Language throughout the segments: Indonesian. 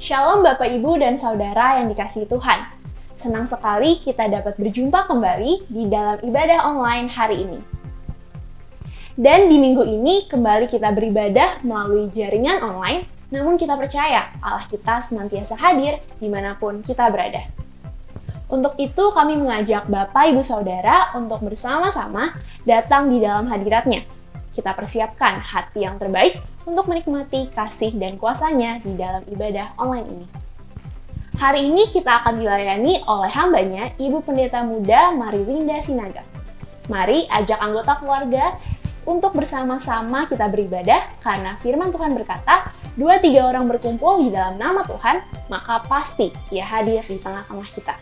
Shalom Bapak Ibu dan Saudara yang dikasihi Tuhan. Senang sekali kita dapat berjumpa kembali di dalam ibadah online hari ini. Dan di minggu ini kembali kita beribadah melalui jaringan online, namun kita percaya Allah kita senantiasa hadir dimanapun kita berada. Untuk itu kami mengajak Bapak Ibu Saudara untuk bersama-sama datang di dalam hadirat-Nya. Kita persiapkan hati yang terbaik untuk menikmati kasih dan kuasa-Nya di dalam ibadah online ini. Hari ini kita akan dilayani oleh hambanya Ibu Pendeta Muda Marilinda Sinaga. Mari ajak anggota keluarga untuk bersama-sama kita beribadah karena firman Tuhan berkata, 2-3 orang berkumpul di dalam nama Tuhan, maka pasti Ia hadir di tengah-tengah kita.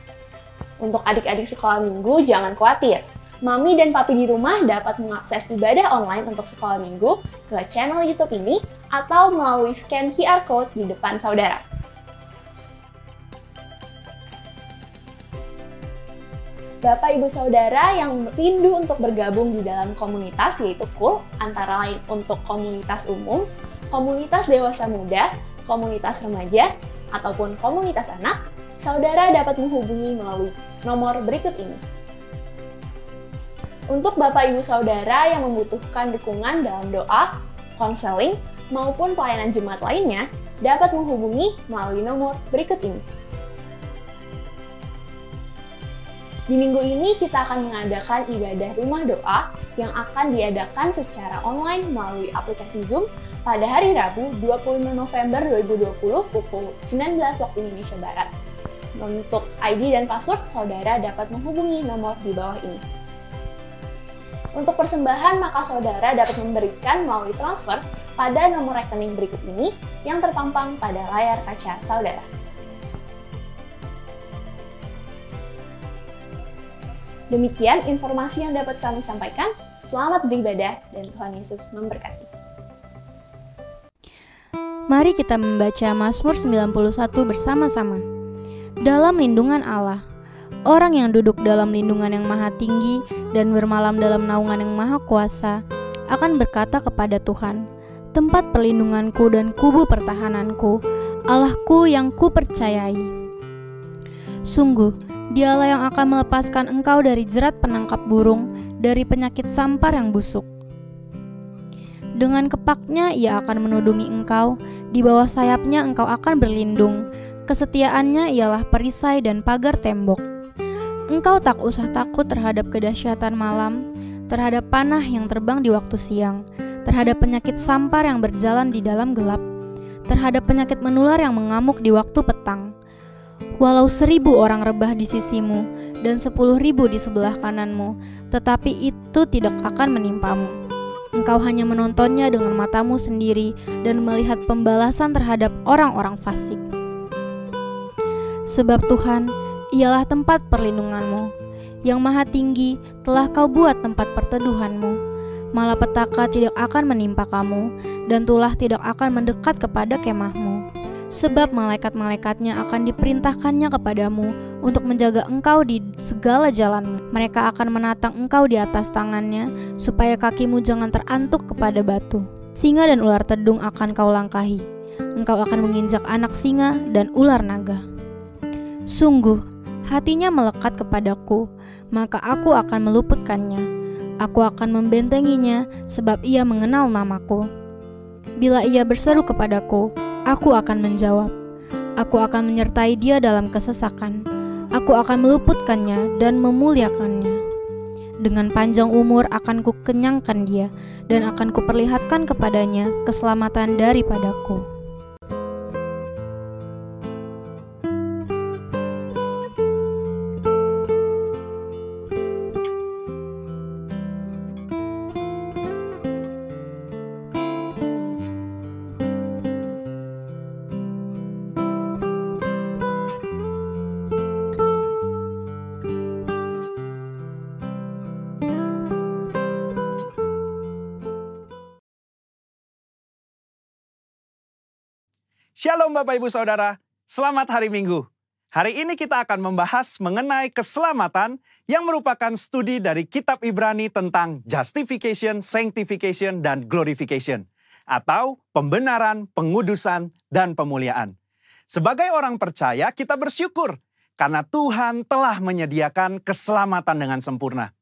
Untuk adik-adik sekolah minggu, jangan khawatir. Mami dan papi di rumah dapat mengakses ibadah online untuk sekolah minggu ke channel YouTube ini atau melalui scan QR Code di depan saudara. Bapak Ibu Saudara yang rindu untuk bergabung di dalam komunitas yaitu KUL, antara lain untuk komunitas umum, komunitas dewasa muda, komunitas remaja, ataupun komunitas anak, saudara dapat menghubungi melalui nomor berikut ini. Untuk Bapak Ibu Saudara yang membutuhkan dukungan dalam doa, konseling, maupun pelayanan jemaat lainnya, dapat menghubungi melalui nomor berikut ini. Di minggu ini kita akan mengadakan ibadah rumah doa yang akan diadakan secara online melalui aplikasi Zoom pada hari Rabu 25 November 2020 pukul 19 waktu Indonesia Barat. Untuk ID dan password, saudara dapat menghubungi nomor di bawah ini. Untuk persembahan, maka saudara dapat memberikan melalui transfer pada nomor rekening berikut ini yang terpampang pada layar kaca saudara. Demikian informasi yang dapat kami sampaikan. Selamat beribadah dan Tuhan Yesus memberkati. Mari kita membaca Mazmur 91 bersama-sama. Dalam lindungan Allah, orang yang duduk dalam lindungan yang maha tinggi dan bermalam dalam naungan yang maha kuasa akan berkata kepada Tuhan, tempat perlindunganku dan kubu pertahananku, Allahku yang kupercayai. Sungguh, Dialah yang akan melepaskan engkau dari jerat penangkap burung, dari penyakit sampar yang busuk. Dengan kepaknya Ia akan menudungi engkau, di bawah sayapnya engkau akan berlindung, kesetiaannya ialah perisai dan pagar tembok. Engkau tak usah takut terhadap kedahsyatan malam, terhadap panah yang terbang di waktu siang, terhadap penyakit sampar yang berjalan di dalam gelap, terhadap penyakit menular yang mengamuk di waktu petang. Walau 1000 orang rebah di sisimu dan 10.000 di sebelah kananmu, tetapi itu tidak akan menimpamu. Engkau hanya menontonnya dengan matamu sendiri dan melihat pembalasan terhadap orang-orang fasik. Sebab Tuhan ialah tempat perlindunganmu, yang maha tinggi telah kau buat tempat perteduhanmu. Malapetaka tidak akan menimpa kamu, dan tulah tidak akan mendekat kepada kemahmu. Sebab malaikat-malaikatnya akan diperintahkannya kepadamu untuk menjaga engkau di segala jalanmu. Mereka akan menatang engkau di atas tangannya, supaya kakimu jangan terantuk kepada batu. Singa dan ular tedung akan kau langkahi. Engkau akan menginjak anak singa dan ular naga. Sungguh, hatinya melekat kepadaku, maka aku akan meluputkannya. Aku akan membentenginya, sebab ia mengenal namaku. Bila ia berseru kepadaku, aku akan menjawab. Aku akan menyertai dia dalam kesesakan. Aku akan meluputkannya dan memuliakannya. Dengan panjang umur akan kukenyangkan dia, dan akan kuperlihatkan kepadanya keselamatan daripadaku. Shalom Bapak Ibu Saudara, selamat hari Minggu. Hari ini kita akan membahas mengenai keselamatan yang merupakan studi dari kitab Ibrani tentang justification, sanctification, dan glorification. Atau pembenaran, pengudusan, dan pemuliaan. Sebagai orang percaya, kita bersyukur karena Tuhan telah menyediakan keselamatan dengan sempurna.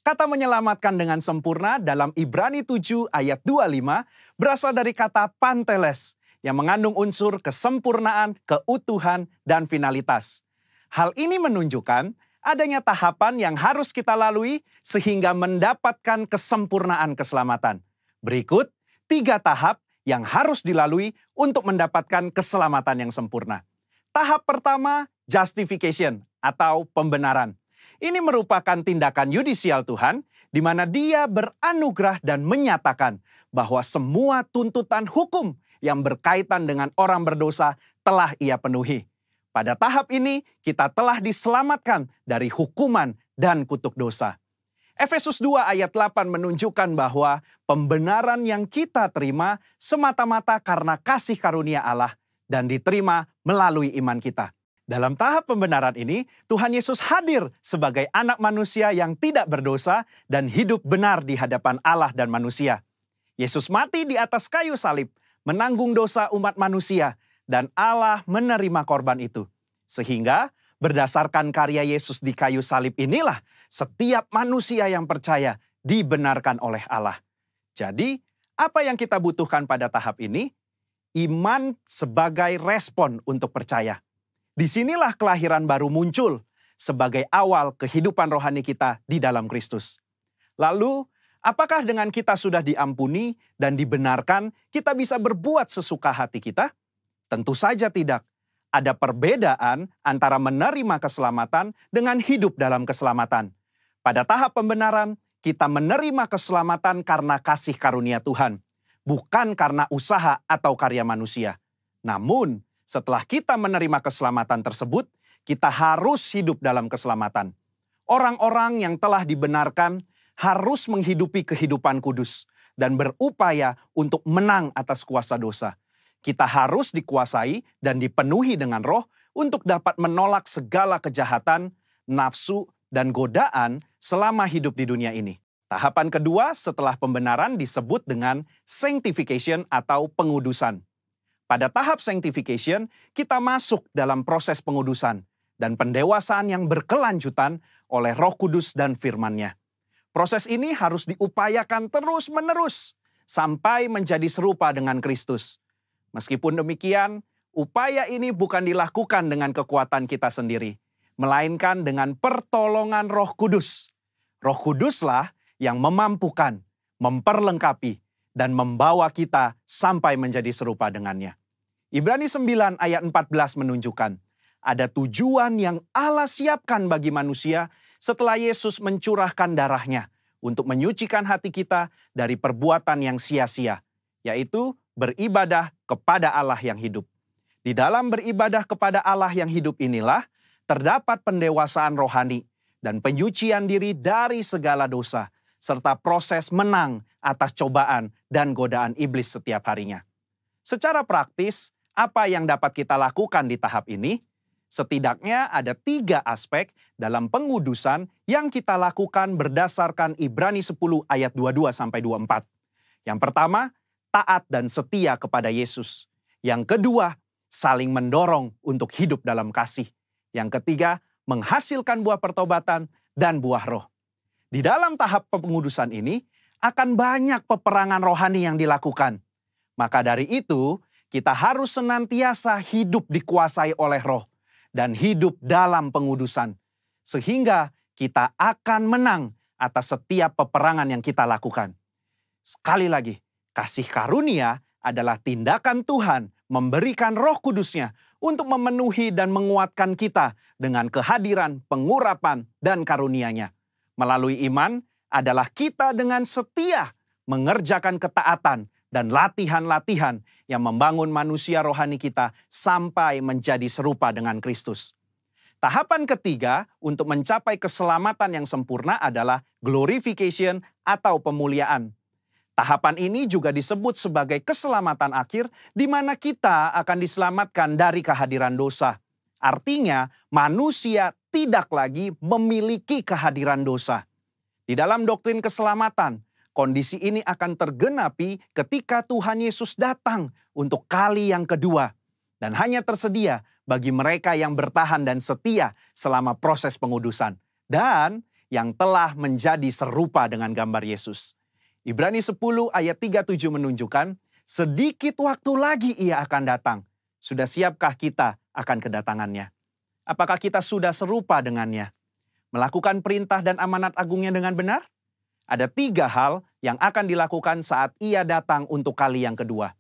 Kata menyelamatkan dengan sempurna dalam Ibrani 7 ayat 25 berasal dari kata panteles yang mengandung unsur kesempurnaan, keutuhan, dan finalitas. Hal ini menunjukkan adanya tahapan yang harus kita lalui sehingga mendapatkan kesempurnaan keselamatan. Berikut 3 tahap yang harus dilalui untuk mendapatkan keselamatan yang sempurna. Tahap pertama, justification atau pembenaran. Ini merupakan tindakan yudisial Tuhan, di mana Dia beranugerah dan menyatakan bahwa semua tuntutan hukum yang berkaitan dengan orang berdosa telah Ia penuhi. Pada tahap ini, kita telah diselamatkan dari hukuman dan kutuk dosa. Efesus 2 ayat 8 menunjukkan bahwa pembenaran yang kita terima semata-mata karena kasih karunia Allah dan diterima melalui iman kita. Dalam tahap pembenaran ini, Tuhan Yesus hadir sebagai anak manusia yang tidak berdosa dan hidup benar di hadapan Allah dan manusia. Yesus mati di atas kayu salib, menanggung dosa umat manusia, dan Allah menerima korban itu. Sehingga berdasarkan karya Yesus di kayu salib inilah setiap manusia yang percaya dibenarkan oleh Allah. Jadi, apa yang kita butuhkan pada tahap ini? Iman sebagai respon untuk percaya. Disinilah kelahiran baru muncul sebagai awal kehidupan rohani kita di dalam Kristus. Lalu, apakah dengan kita sudah diampuni dan dibenarkan, kita bisa berbuat sesuka hati kita? Tentu saja tidak. Ada perbedaan antara menerima keselamatan dengan hidup dalam keselamatan. Pada tahap pembenaran, kita menerima keselamatan karena kasih karunia Tuhan, bukan karena usaha atau karya manusia. Namun, setelah kita menerima keselamatan tersebut, kita harus hidup dalam keselamatan. Orang-orang yang telah dibenarkan harus menghidupi kehidupan kudus dan berupaya untuk menang atas kuasa dosa. Kita harus dikuasai dan dipenuhi dengan Roh untuk dapat menolak segala kejahatan, nafsu, dan godaan selama hidup di dunia ini. Tahapan kedua setelah pembenaran disebut dengan sanctification atau pengudusan. Pada tahap sanctification, kita masuk dalam proses pengudusan dan pendewasaan yang berkelanjutan oleh Roh Kudus dan firman-Nya. Proses ini harus diupayakan terus-menerus sampai menjadi serupa dengan Kristus. Meskipun demikian, upaya ini bukan dilakukan dengan kekuatan kita sendiri, melainkan dengan pertolongan Roh Kudus. Roh Kuduslah yang memampukan, memperlengkapi, dan membawa kita sampai menjadi serupa dengannya. Ibrani 9 ayat 14 menunjukkan, ada tujuan yang Allah siapkan bagi manusia setelah Yesus mencurahkan darahnya untuk menyucikan hati kita dari perbuatan yang sia-sia, yaitu beribadah kepada Allah yang hidup. Di dalam beribadah kepada Allah yang hidup inilah terdapat pendewasaan rohani dan penyucian diri dari segala dosa, serta proses menang atas cobaan dan godaan iblis setiap harinya. Secara praktis, apa yang dapat kita lakukan di tahap ini? Setidaknya ada 3 aspek dalam pengudusan yang kita lakukan berdasarkan Ibrani 10 ayat 22-24. Yang pertama, taat dan setia kepada Yesus. Yang kedua, saling mendorong untuk hidup dalam kasih. Yang ketiga, menghasilkan buah pertobatan dan buah roh. Di dalam tahap pengudusan ini, akan banyak peperangan rohani yang dilakukan. Maka dari itu, kita harus senantiasa hidup dikuasai oleh Roh dan hidup dalam pengudusan. Sehingga kita akan menang atas setiap peperangan yang kita lakukan. Sekali lagi, kasih karunia adalah tindakan Tuhan memberikan Roh Kudus-Nya untuk memenuhi dan menguatkan kita dengan kehadiran, pengurapan, dan karunia-Nya. Melalui iman adalah kita dengan setia mengerjakan ketaatan dan latihan-latihan yang membangun manusia rohani kita sampai menjadi serupa dengan Kristus. Tahapan ketiga untuk mencapai keselamatan yang sempurna adalah glorification atau pemuliaan. Tahapan ini juga disebut sebagai keselamatan akhir di mana kita akan diselamatkan dari kehadiran dosa. Artinya manusia tidak lagi memiliki kehadiran dosa. Di dalam doktrin keselamatan, kondisi ini akan tergenapi ketika Tuhan Yesus datang untuk kali yang kedua. dan hanya tersedia bagi mereka yang bertahan dan setia selama proses pengudusan dan yang telah menjadi serupa dengan gambar Yesus. Ibrani 10 ayat 37 menunjukkan, sedikit waktu lagi Ia akan datang. Sudah siapkah kita akan kedatangannya? Apakah kita sudah serupa dengannya? Melakukan perintah dan amanat agungnya dengan benar? Ada 3 hal yang akan dilakukan saat Ia datang untuk kali yang kedua.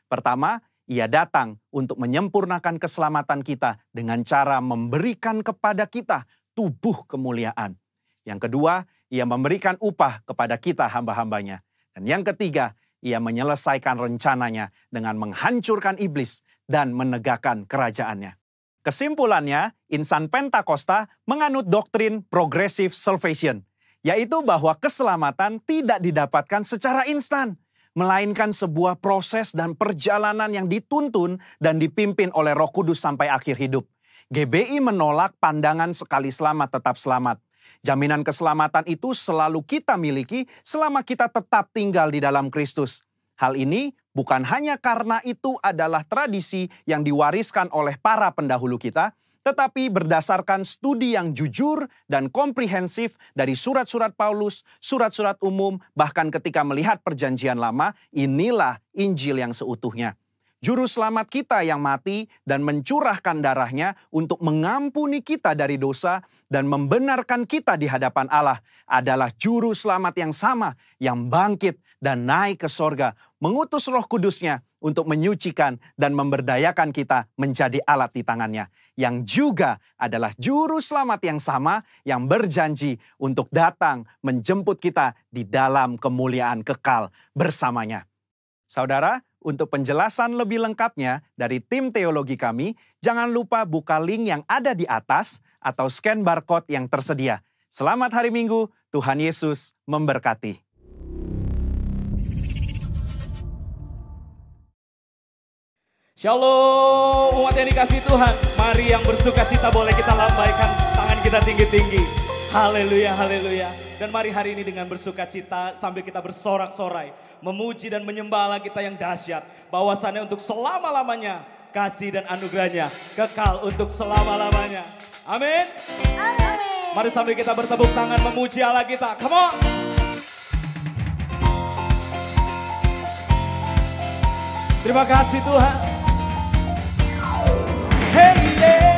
Pertama, Ia datang untuk menyempurnakan keselamatan kita dengan cara memberikan kepada kita tubuh kemuliaan. Yang kedua, Ia memberikan upah kepada kita hamba-hambanya. Dan yang ketiga, Ia menyelesaikan rencananya dengan menghancurkan iblis dan menegakkan kerajaannya. Kesimpulannya, insan Pentakosta menganut doktrin progressive salvation, yaitu bahwa keselamatan tidak didapatkan secara instan, melainkan sebuah proses dan perjalanan yang dituntun dan dipimpin oleh Roh Kudus sampai akhir hidup. GBI menolak pandangan sekali selamat tetap selamat. Jaminan keselamatan itu selalu kita miliki selama kita tetap tinggal di dalam Kristus. Hal ini bukan hanya karena itu adalah tradisi yang diwariskan oleh para pendahulu kita, tetapi berdasarkan studi yang jujur dan komprehensif dari surat-surat Paulus, surat-surat umum, bahkan ketika melihat perjanjian lama, inilah Injil yang seutuhnya. Juru selamat kita yang mati dan mencurahkan darahnya untuk mengampuni kita dari dosa dan membenarkan kita di hadapan Allah adalah juru selamat yang sama yang bangkit dan naik ke sorga, mengutus Roh Kudusnya untuk menyucikan dan memberdayakan kita menjadi alat di tangannya. Yang juga adalah juru selamat yang sama yang berjanji untuk datang menjemput kita di dalam kemuliaan kekal bersamanya. Saudara, untuk penjelasan lebih lengkapnya dari tim teologi kami, jangan lupa buka link yang ada di atas atau scan barcode yang tersedia. Selamat hari Minggu, Tuhan Yesus memberkati. Shalom, umat yang dikasihi Tuhan. Mari yang bersuka cita boleh kita lambaikan tangan kita tinggi-tinggi. Haleluya, haleluya. Dan mari hari ini dengan bersuka cita sambil kita bersorak-sorai, memuji dan menyembah Allah kita yang dahsyat. Bahwasannya untuk selama-lamanya kasih dan anugerahnya kekal untuk selama-lamanya. Amin. Amin. Mari sambil kita bertepuk tangan memuji Allah kita. Come on. Terima kasih Tuhan. Hey, yeah.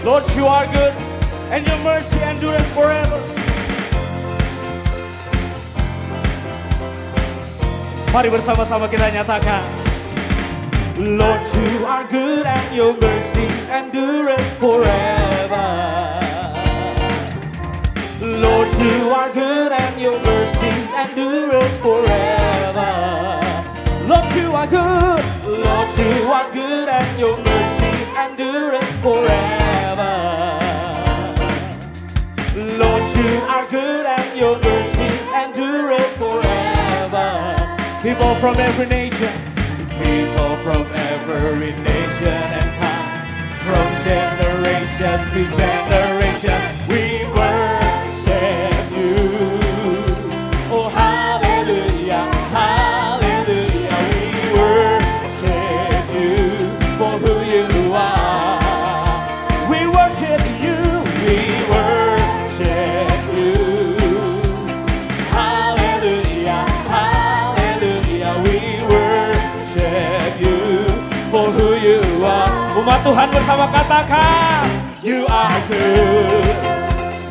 Lord, you are good and your mercy endures forever. Mari bersama-sama kita nyatakan. Lord, you are good and your mercy endures forever. Lord, you are good and your mercy endures forever. Lord, you are good. Lord, you are good and your mercy endures forever. Lord, you are good and your mercy endures forever. People from every nation, people from every nation and tongue, from generation to generation, we worship you. Oh, hallelujah, hallelujah, we worship you for who you are. We worship you, we worship you. Hallelujah, hallelujah, we worship you for who you are. Umat Tuhan bersama katakan, you are good.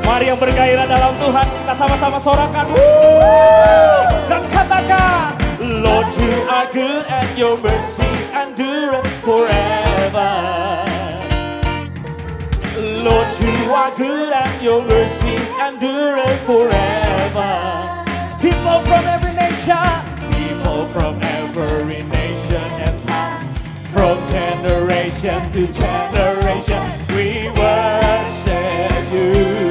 Mari yang bergairah dalam Tuhan, kita sama-sama sorakan. Dan katakan, Lord, you are good and your mercy endureth forever. Lord, you are good and your mercy endureth forever. People from every nation, people from every nation and tongue, from generation to generation, we worship you.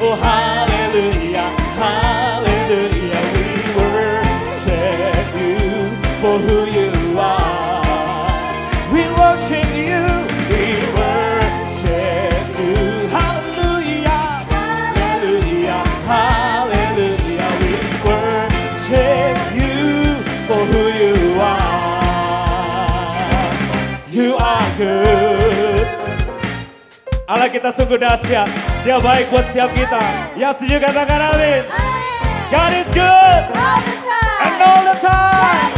Oh, hallelujah, hallelujah, we worship you for who you are. We worship you, we worship you. Hallelujah, hallelujah, hallelujah, we worship you for who you are. Allah kita sungguh dahsyat. Dia baik buat setiap kita. Yang setuju katakan amin. God is good. And all the time.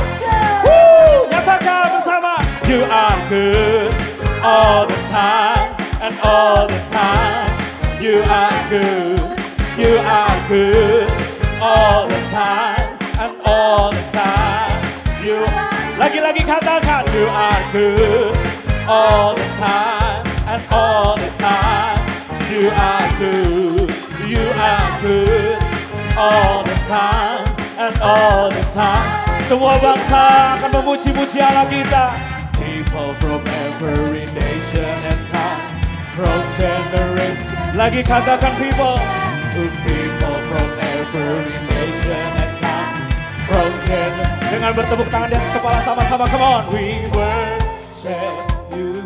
Woo! Nyatakan bersama. You are good all the time. And all the time. You are good. You are good all the time. And all the time. You lagi-lagi katakan. You are good all the time. And all the time. You are good. You are good all the time. And all the time. Semua bangsa akan memuji-muji Allah kita. People from every nation and tongue, from generation. Lagi katakan people. People from every nation and tongue, from generation. Dengan bertepuk tangan di atas kepala sama-sama. Come on. We worship you.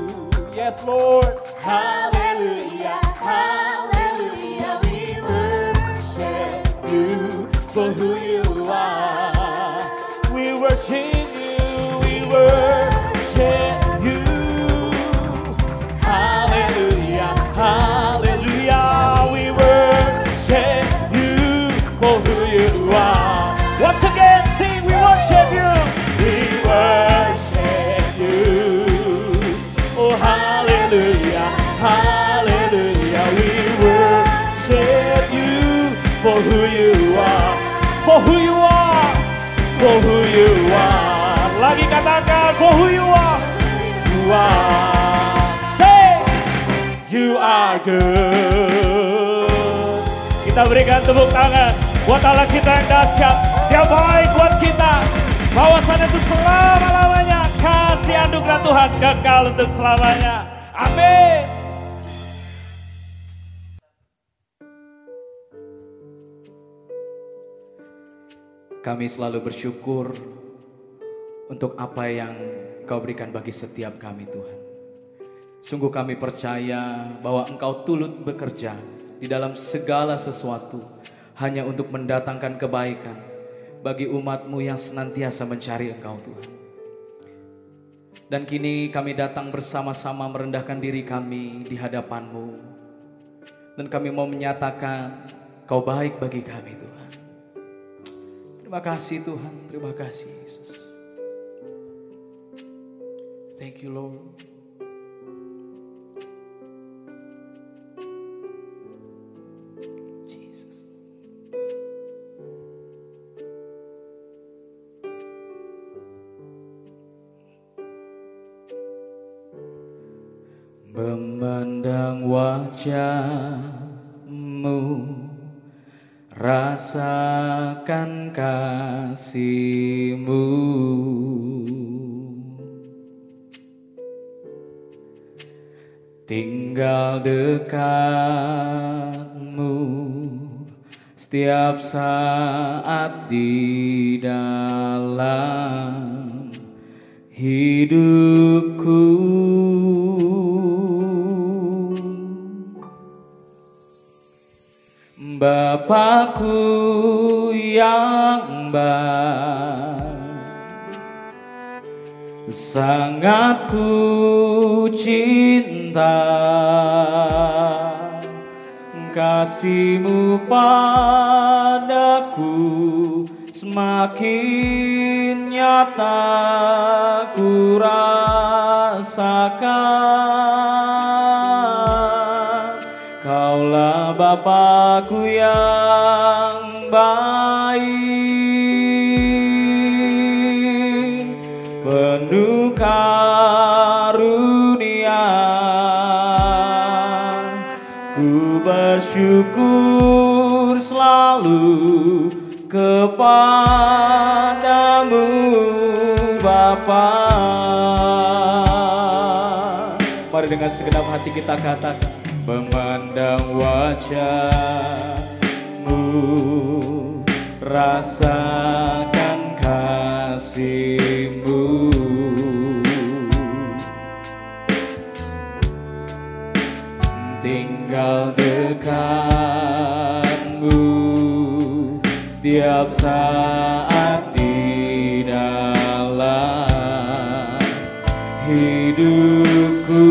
Yes Lord. Hallelujah. Hallelujah. We worship you for who you are. We worship you. We worship you. Hallelujah. Hallelujah. We worship you for who you are. Once again, sing. We worship you. We worship you. Oh, hallelujah. Hallelujah. We worship you for who you are. For who you are. For who you are. Lagi katakan for who you are. You are. Say you are good. Kita berikan tepuk tangan buat Allah kita yang dahsyat. Dia baik buat kita. Bahwasannya itu selama-lamanya. Kasih anugerah Tuhan kekal untuk selamanya. Amin. Kami selalu bersyukur untuk apa yang Kau berikan bagi setiap kami Tuhan. Sungguh kami percaya bahwa Engkau turut bekerja di dalam segala sesuatu hanya untuk mendatangkan kebaikan bagi umat-Mu yang senantiasa mencari Engkau Tuhan. Dan kini kami datang bersama-sama merendahkan diri kami di hadapan-Mu. Dan kami mau menyatakan Kau baik bagi kami Tuhan. Terima kasih Tuhan, terima kasih Yesus. Thank you Lord. Jesus. Memandang wajah-Mu, rasakan kasih-Mu, tinggal dekat-Mu setiap saat di dalam hidupku. Bapakku yang baik, sangat ku cinta, kasih-Mu padaku semakin nyata ku rasakan. Kaulah Bapakku yang baik, penuh karunia. Ku bersyukur selalu kepadamu Bapa. Mari dengan segenap hati kita katakan. Memandang wajah-Mu, rasakan kasih-Mu, tinggal dekat-Mu setiap saat di dalam hidupku.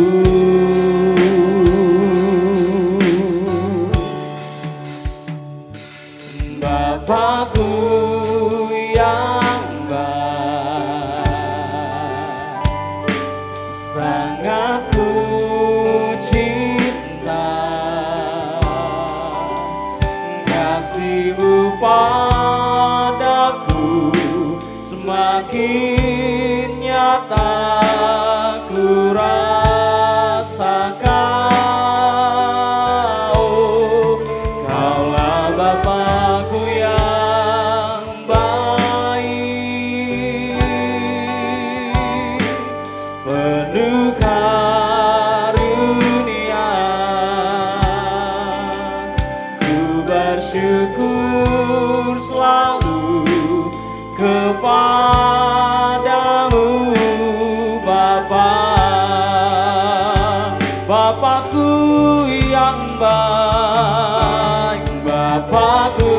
bersyukur selalu kepadamu Bapa, Bapakku yang baik, Bapakku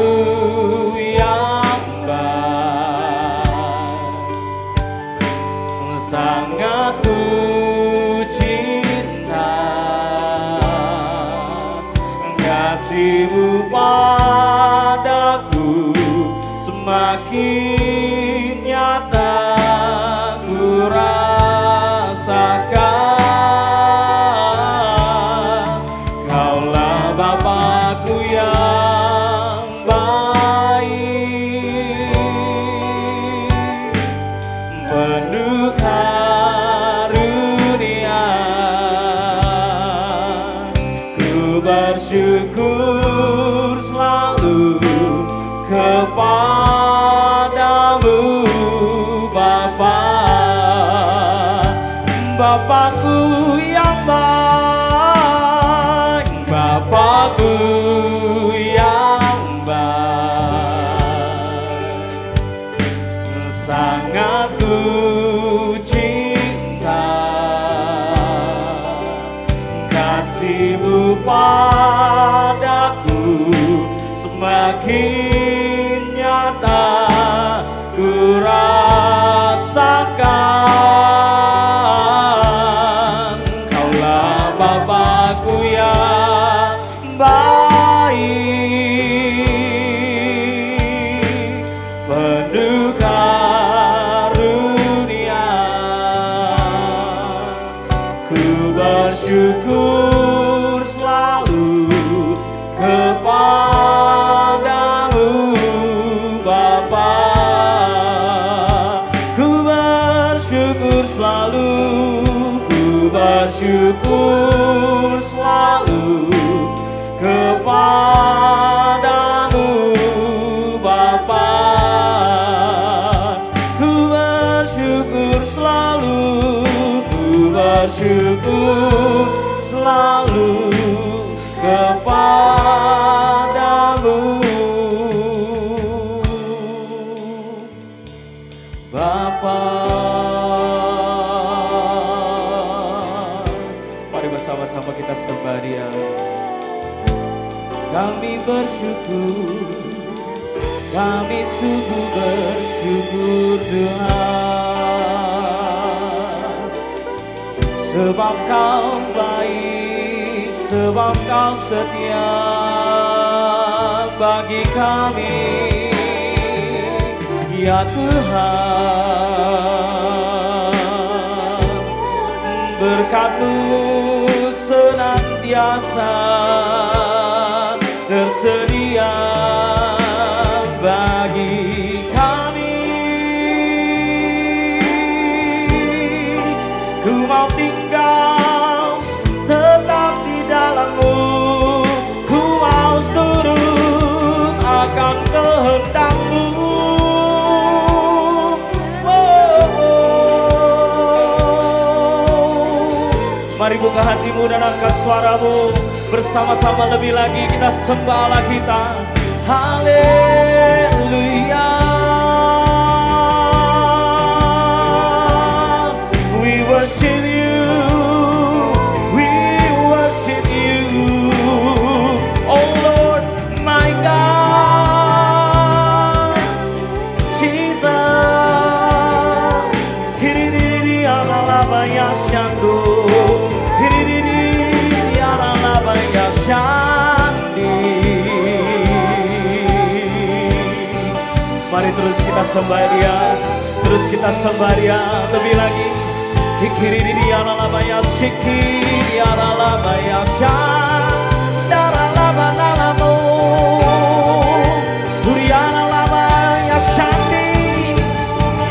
yang baik, sangat ku cinta kasih-Mu padaku semakin nyata ku rasakan. Kaulah Bapakku yang baik, penuh karunia. Ku bersyukur selalu kepadamu Bapa, Bapakku yang baik, Bapakku yang baik, sangat ku cinta kasih-Mu padaku semakin nyata ku rasakan. Kaulah Bapakku yang baik, penuh karunia. Ku bersyukur selalu kepadamu Bapa, ku bersyukur selalu, ku bersyukur selalu kepadamu Bapa, ku bersyukur selalu, ku bersyukur selalu kepadamu Bapa. Mari bersama-sama kita sembah Dia. Kami bersyukur, kami sungguh bersyukur Tuhan, sebab Kau baik, sebab Kau setia bagi kami, ya Tuhan. Berkat-Mu senantiasa tersedia bagi kami. Ku mau tinggal tetap di dalam-Mu, ku mau turut akan kehendak-Mu. Mari buka hatimu dan angkat suaramu, bersama-sama lebih lagi kita sembah Allah kita. Haleluya. We worship You, we worship You, oh Lord my God, Jesus. Hiriri alalaba yashando, mari terus kita sembah Dia, terus kita sembah Dia lebih lagi. Hikiri dia lalabaya shiki dia lalabaya shan daralaba nalamu duriana labaya shandi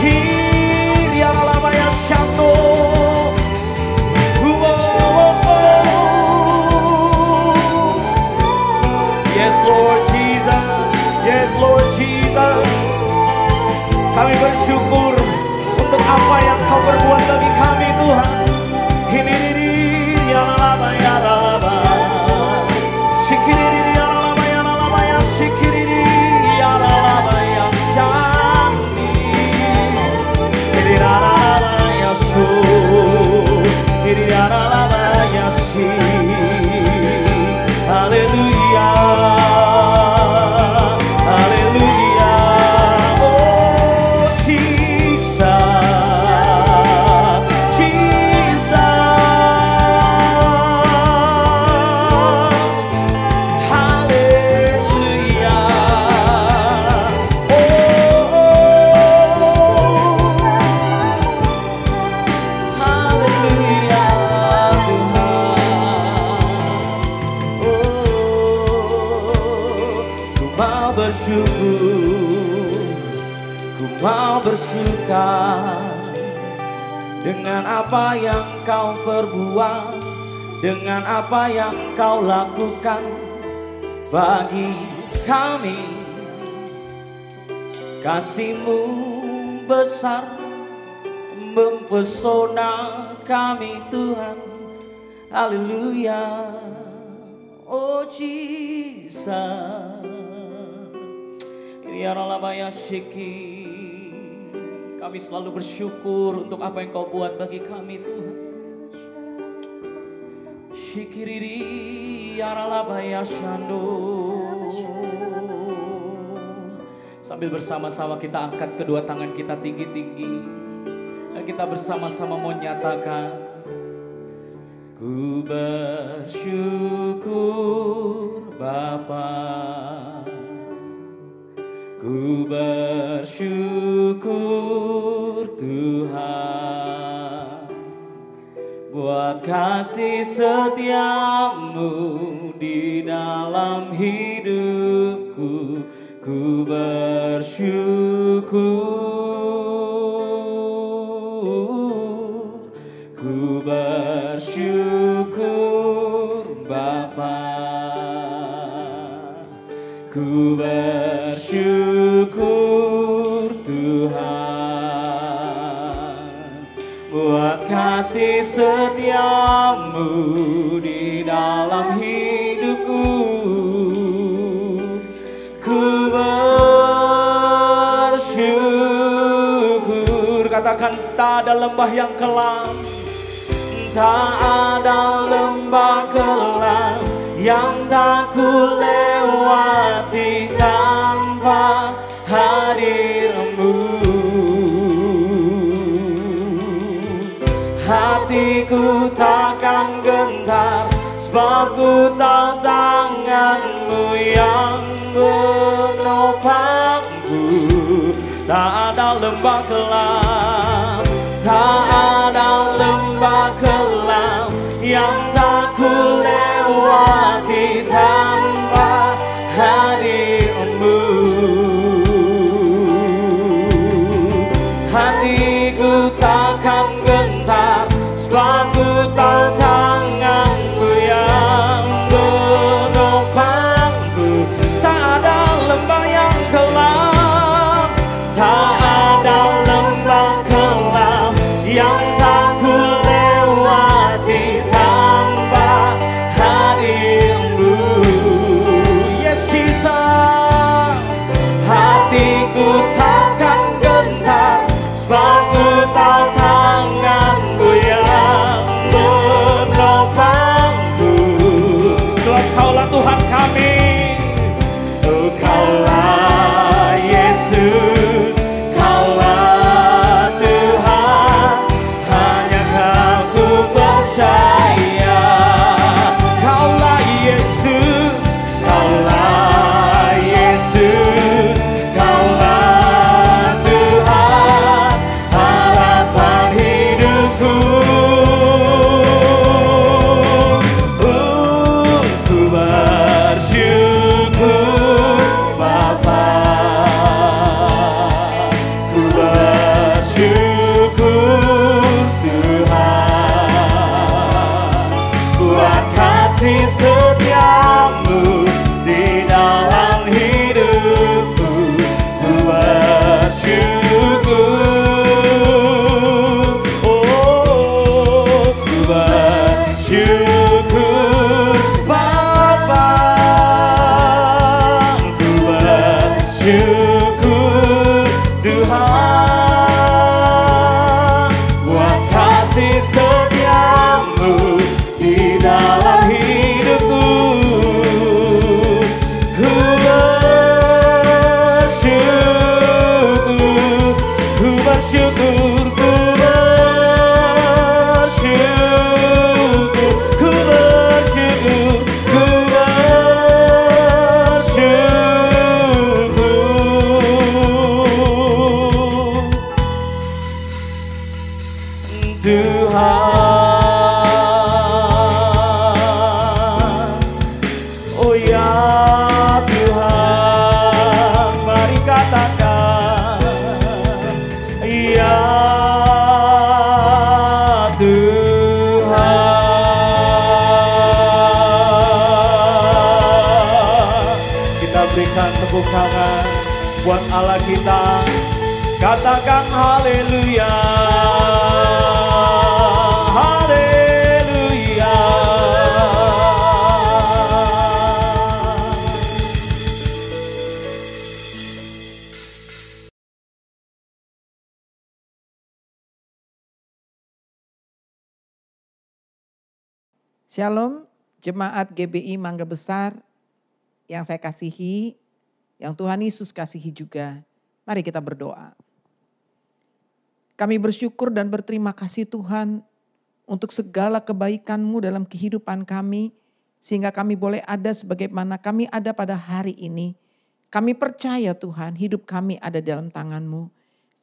dia lalabaya shando. Yes Lord Jesus, yes Lord Jesus. Kami bersyukur untuk apa yang Kau perbuat bagi kami Tuhan. Ini ya laba ya laba. Sikiri ya laba ya laba ya bersyukur, ku mau bersuka dengan apa yang kau perbuat, dengan apa yang kau lakukan bagi kami. Kasih-Mu besar mempesona kami Tuhan. Haleluya. Oh Jesus. Ini aralabaya syiki. Kami selalu bersyukur untuk apa yang kau buat bagi kami Tuhan. Syikiriri aralabaya shando. Sambil bersama-sama kita angkat kedua tangan kita tinggi-tinggi. Dan kita bersama-sama mau nyatakan, ku bersyukur Bapa, ku bersyukur Tuhan, buat kasih setiamu di dalam hidupku. Ku bersyukur, ku bersyukur Bapa, ku bersyukur Tuhan, buat kasih setiamu di dalam hidupku. Ku bersyukur. Katakan, tak ada lembah yang kelam, tak ada lembah kelam yang tak ku lewati tanpa hadir-Mu. Hatiku takkan gentar, sebab ku tahu tangan-Mu yang menopangku. Tak ada lembah kelam, tak ada lembah kelam yang tak ku lewati tanpa hadir-Mu. Hatiku takkan gentar, sebab ku tahu tangan-Mu yang menopangku. Tak ada lembah yang kelam, tak ada lembah kelam yang tak ku lewati tanpa hadir-Mu. Yes Jesus, hatiku takkan gentar, sebab ku tahu tangan-Mu yang menopangku. Sebab Kaulah Tuhan kami, oh Kaulah Yesus, Kaulah Tuhan, hanya Kau ku percaya. Kaulah Yesus, Kaulah Yesus, Kaulah Tuhan, harapan hidupku. Ku bersyukur Berikan tepuk tangan buat Allah kita. Katakan haleluya. Haleluya. Shalom, jemaat GBI Mangga Besar yang saya kasihi, yang Tuhan Yesus kasihi juga. Mari kita berdoa. Kami bersyukur dan berterima kasih Tuhan untuk segala kebaikan-Mu dalam kehidupan kami, sehingga kami boleh ada sebagaimana kami ada pada hari ini. Kami percaya Tuhan, hidup kami ada dalam tangan-Mu.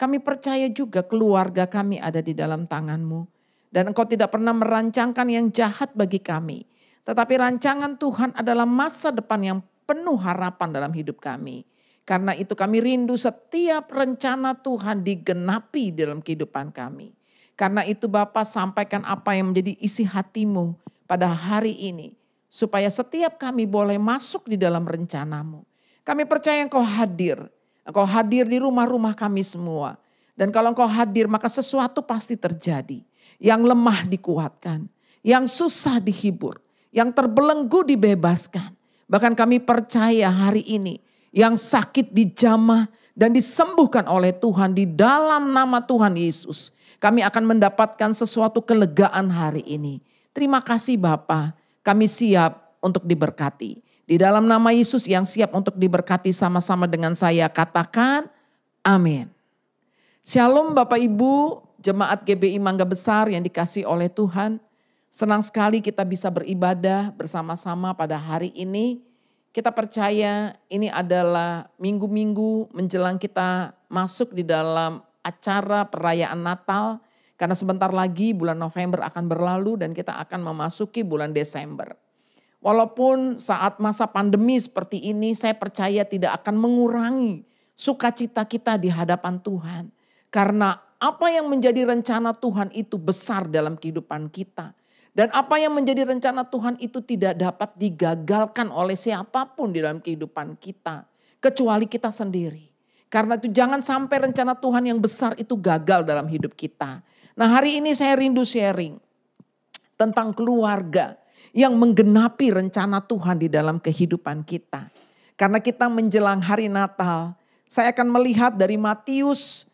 Kami percaya juga keluarga kami ada di dalam tangan-Mu. Dan Engkau tidak pernah merancangkan yang jahat bagi kami. Tetapi rancangan Tuhan adalah masa depan yang penuh harapan dalam hidup kami. Karena itu kami rindu setiap rencana Tuhan digenapi dalam kehidupan kami. Karena itu Bapa, sampaikan apa yang menjadi isi hati-Mu pada hari ini. Supaya setiap kami boleh masuk di dalam rencana-Mu. Kami percaya Engkau hadir. Engkau hadir di rumah-rumah kami semua. Dan kalau Engkau hadir maka sesuatu pasti terjadi. Yang lemah dikuatkan, yang susah dihibur, yang terbelenggu dibebaskan. Bahkan kami percaya hari ini yang sakit dijamah dan disembuhkan oleh Tuhan di dalam nama Tuhan Yesus. Kami akan mendapatkan sesuatu kelegaan hari ini. Terima kasih Bapa, kami siap untuk diberkati. Di dalam nama Yesus yang siap untuk diberkati sama-sama dengan saya katakan amin. Shalom Bapak Ibu. Jemaat GBI Mangga Besar yang dikasihi oleh Tuhan. Senang sekali kita bisa beribadah bersama-sama pada hari ini. Kita percaya ini adalah minggu-minggu menjelang kita masuk di dalam acara perayaan Natal. Karena sebentar lagi bulan November akan berlalu dan kita akan memasuki bulan Desember. Walaupun saat masa pandemi seperti ini saya percaya tidak akan mengurangi sukacita kita di hadapan Tuhan. Karena apa yang menjadi rencana Tuhan itu besar dalam kehidupan kita. Dan apa yang menjadi rencana Tuhan itu tidak dapat digagalkan oleh siapapun di dalam kehidupan kita. Kecuali kita sendiri. Karena itu jangan sampai rencana Tuhan yang besar itu gagal dalam hidup kita. Nah hari ini saya rindu sharing tentang keluarga yang menggenapi rencana Tuhan di dalam kehidupan kita. Karena kita menjelang hari Natal, saya akan melihat dari Matius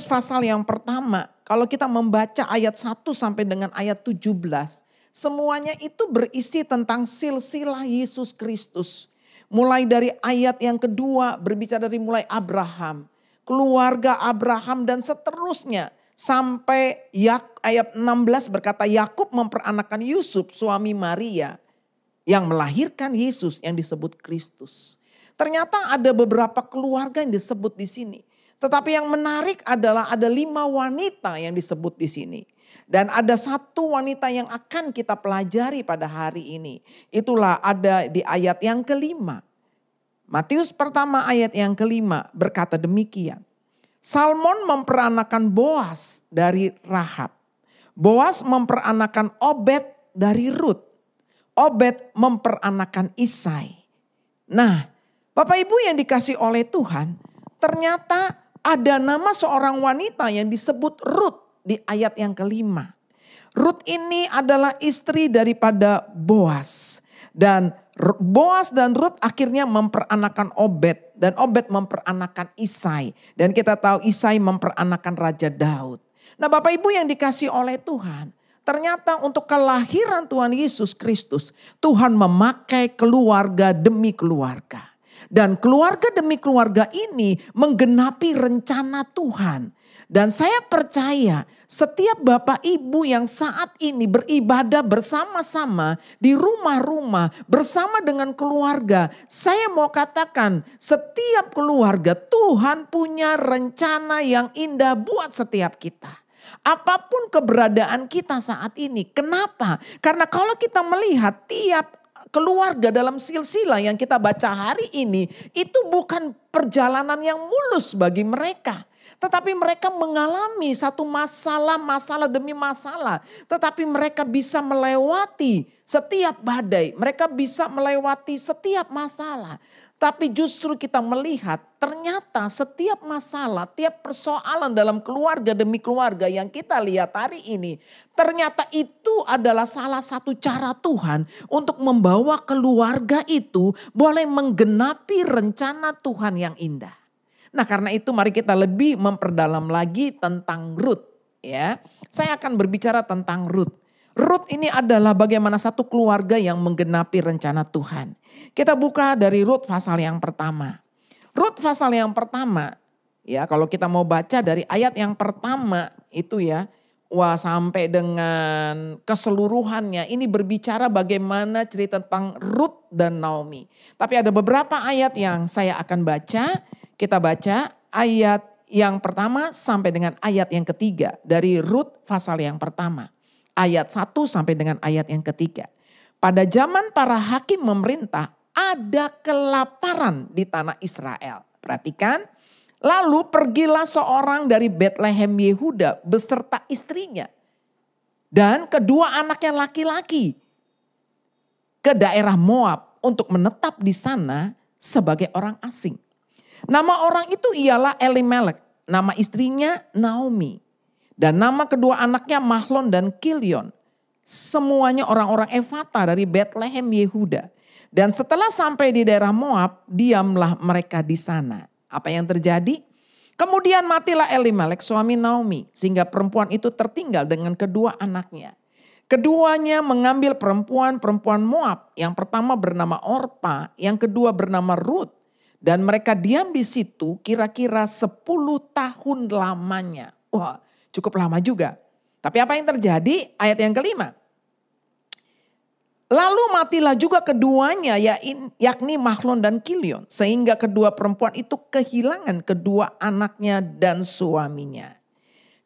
pasal yang pertama, kalau kita membaca ayat 1 sampai dengan ayat 17, semuanya itu berisi tentang silsilah Yesus Kristus. Mulai dari ayat yang kedua berbicara dari mulai Abraham, keluarga Abraham dan seterusnya. Sampai ayat 16 berkata Yakub memperanakan Yusuf suami Maria yang melahirkan Yesus yang disebut Kristus. Ternyata ada beberapa keluarga yang disebut di sini. Tetapi yang menarik adalah ada 5 wanita yang disebut di sini. Dan ada 1 wanita yang akan kita pelajari pada hari ini. Itulah ada di ayat yang kelima. Matius pertama ayat yang kelima berkata demikian. Salmon memperanakan Boas dari Rahab. Boas memperanakan Obed dari Rut. Obed memperanakan Isai. Nah, Bapak Ibu yang dikasih oleh Tuhan, ternyata ada nama seorang wanita yang disebut Rut di ayat yang kelima. Rut ini adalah istri daripada Boas. Dan Boas dan Rut akhirnya memperanakan Obed. Dan Obed memperanakan Isai. Dan kita tahu Isai memperanakan Raja Daud. Nah Bapak Ibu yang dikasih oleh Tuhan. Ternyata untuk kelahiran Tuhan Yesus Kristus. Tuhan memakai keluarga demi keluarga. Dan keluarga demi keluarga ini menggenapi rencana Tuhan. Dan saya percaya setiap Bapak Ibu yang saat ini beribadah bersama-sama di rumah-rumah bersama dengan keluarga. Saya mau katakan setiap keluarga Tuhan punya rencana yang indah buat setiap kita. Apapun keberadaan kita saat ini. Kenapa? Karena kalau kita melihat tiap keluarga dalam silsilah yang kita baca hari ini itu bukan perjalanan yang mulus bagi mereka. Tetapi mereka mengalami satu masalah demi masalah. Tetapi mereka bisa melewati setiap badai. Mereka bisa melewati setiap masalah. Tapi justru kita melihat ternyata setiap masalah, tiap persoalan dalam keluarga demi keluarga yang kita lihat hari ini. Ternyata itu adalah salah satu cara Tuhan untuk membawa keluarga itu boleh menggenapi rencana Tuhan yang indah. Nah karena itu mari kita lebih memperdalam lagi tentang Rut. Ya, saya akan berbicara tentang Rut. Rut ini adalah bagaimana satu keluarga yang menggenapi rencana Tuhan. Kita buka dari Rut pasal yang pertama. Rut pasal yang pertama, ya kalau kita mau baca dari ayat yang pertama itu ya, wah sampai dengan keseluruhannya ini berbicara bagaimana cerita tentang Rut dan Naomi. Tapi ada beberapa ayat yang saya akan baca. Kita baca ayat yang pertama sampai dengan ayat yang ketiga dari Rut pasal yang pertama. Ayat 1 sampai dengan ayat yang ketiga. Pada zaman para hakim memerintah ada kelaparan di tanah Israel. Perhatikan. Lalu pergilah seorang dari Betlehem Yehuda beserta istrinya. Dan kedua anaknya laki-laki. Ke daerah Moab untuk menetap di sana sebagai orang asing. Nama orang itu ialah Elimelek. Nama istrinya Naomi. Dan nama kedua anaknya Mahlon dan Kilion. Semuanya orang-orang Efata dari Betlehem Yehuda. Dan setelah sampai di daerah Moab, diamlah mereka di sana. Apa yang terjadi? Kemudian matilah Elimelek suami Naomi. Sehingga perempuan itu tertinggal dengan kedua anaknya. Keduanya mengambil perempuan Moab. Yang pertama bernama Orpa, yang kedua bernama Rut. Dan mereka diam di situ kira-kira 10 tahun lamanya. Wah, cukup lama juga. Tapi apa yang terjadi? Ayat yang kelima. Lalu matilah juga keduanya yakni Mahlon dan Kilion. Sehingga kedua perempuan itu kehilangan kedua anaknya dan suaminya.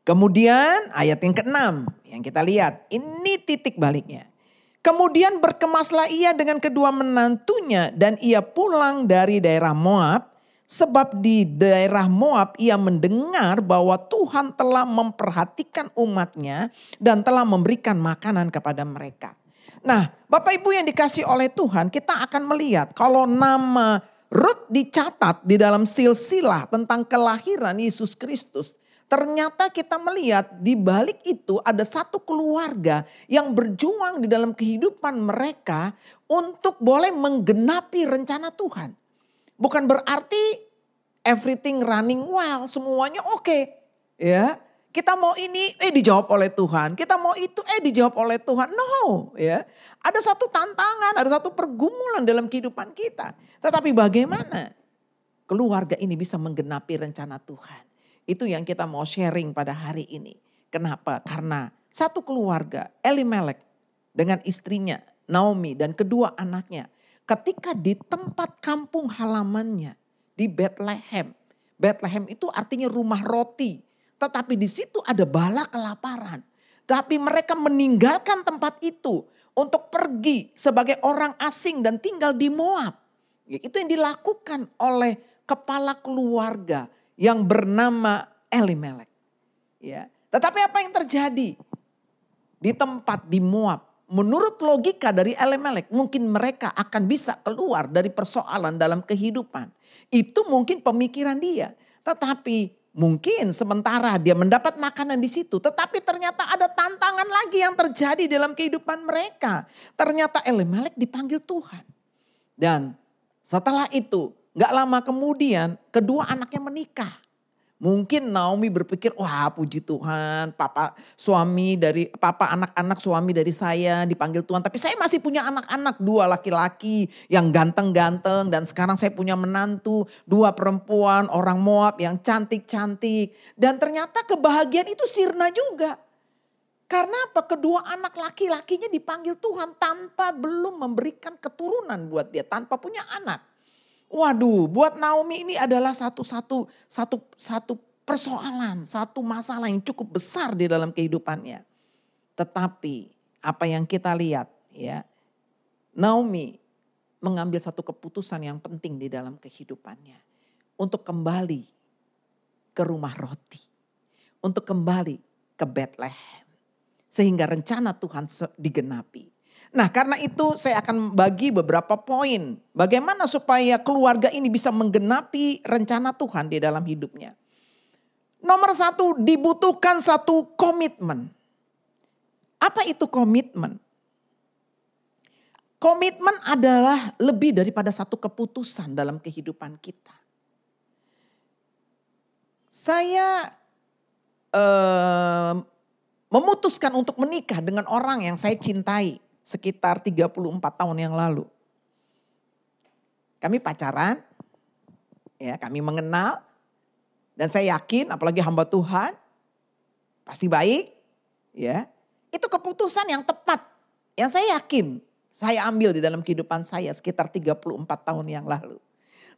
Kemudian ayat yang keenam yang kita lihat. Ini titik baliknya. Kemudian berkemaslah ia dengan kedua menantunya dan ia pulang dari daerah Moab. Sebab di daerah Moab ia mendengar bahwa Tuhan telah memperhatikan umatnya dan telah memberikan makanan kepada mereka. Nah Bapak Ibu yang dikasih oleh Tuhan, kita akan melihat kalau nama Rut dicatat di dalam silsilah tentang kelahiran Yesus Kristus. Ternyata kita melihat di balik itu ada satu keluarga yang berjuang di dalam kehidupan mereka untuk boleh menggenapi rencana Tuhan. Bukan berarti everything running well, semuanya oke. Ya, kita mau ini, dijawab oleh Tuhan. Kita mau itu, dijawab oleh Tuhan. No, ya. Ada satu tantangan, ada satu pergumulan dalam kehidupan kita. Tetapi bagaimana keluarga ini bisa menggenapi rencana Tuhan? Itu yang kita mau sharing pada hari ini. Kenapa? Karena satu keluarga, Elimelek dengan istrinya, Naomi dan kedua anaknya. Ketika di tempat kampung halamannya, di Betlehem. Betlehem itu artinya rumah roti. Tetapi di situ ada bala kelaparan. Tapi mereka meninggalkan tempat itu untuk pergi sebagai orang asing dan tinggal di Moab. Itu yang dilakukan oleh kepala keluarga yang bernama Elimelek. Ya. Tetapi apa yang terjadi di tempat di Moab? Menurut logika dari Elimelek, mungkin mereka akan bisa keluar dari persoalan dalam kehidupan. Itu mungkin pemikiran dia. Tetapi mungkin sementara dia mendapat makanan di situ. Tetapi ternyata ada tantangan lagi yang terjadi dalam kehidupan mereka. Ternyata Elimelek dipanggil Tuhan. Dan setelah itu gak lama kemudian kedua anaknya menikah. Mungkin Naomi berpikir, wah puji Tuhan, papa anak-anak suami dari saya dipanggil Tuhan. Tapi saya masih punya anak-anak, 2 laki-laki yang ganteng-ganteng. Dan sekarang saya punya menantu, 2 perempuan orang Moab yang cantik-cantik. Dan ternyata kebahagiaan itu sirna juga. Karena apa? Kedua anak laki-lakinya dipanggil Tuhan tanpa belum memberikan keturunan buat dia, tanpa punya anak. Waduh, buat Naomi ini adalah satu persoalan, satu masalah yang cukup besar di dalam kehidupannya. Tetapi apa yang kita lihat ya, Naomi mengambil satu keputusan yang penting di dalam kehidupannya. Untuk kembali ke rumah roti. Untuk kembali ke Bethlehem. Sehingga rencana Tuhan digenapi. Nah, karena itu saya akan bagi beberapa poin. Bagaimana supaya keluarga ini bisa menggenapi rencana Tuhan di dalam hidupnya. Nomor satu, dibutuhkan satu komitmen. Apa itu komitmen? Komitmen adalah lebih daripada satu keputusan dalam kehidupan kita. Saya memutuskan untuk menikah dengan orang yang saya cintai sekitar 34 tahun yang lalu. Kami pacaran, ya, kami mengenal, dan saya yakin, apalagi hamba Tuhan, pasti baik, ya. Itu keputusan yang tepat, yang saya yakin saya ambil di dalam kehidupan saya sekitar 34 tahun yang lalu.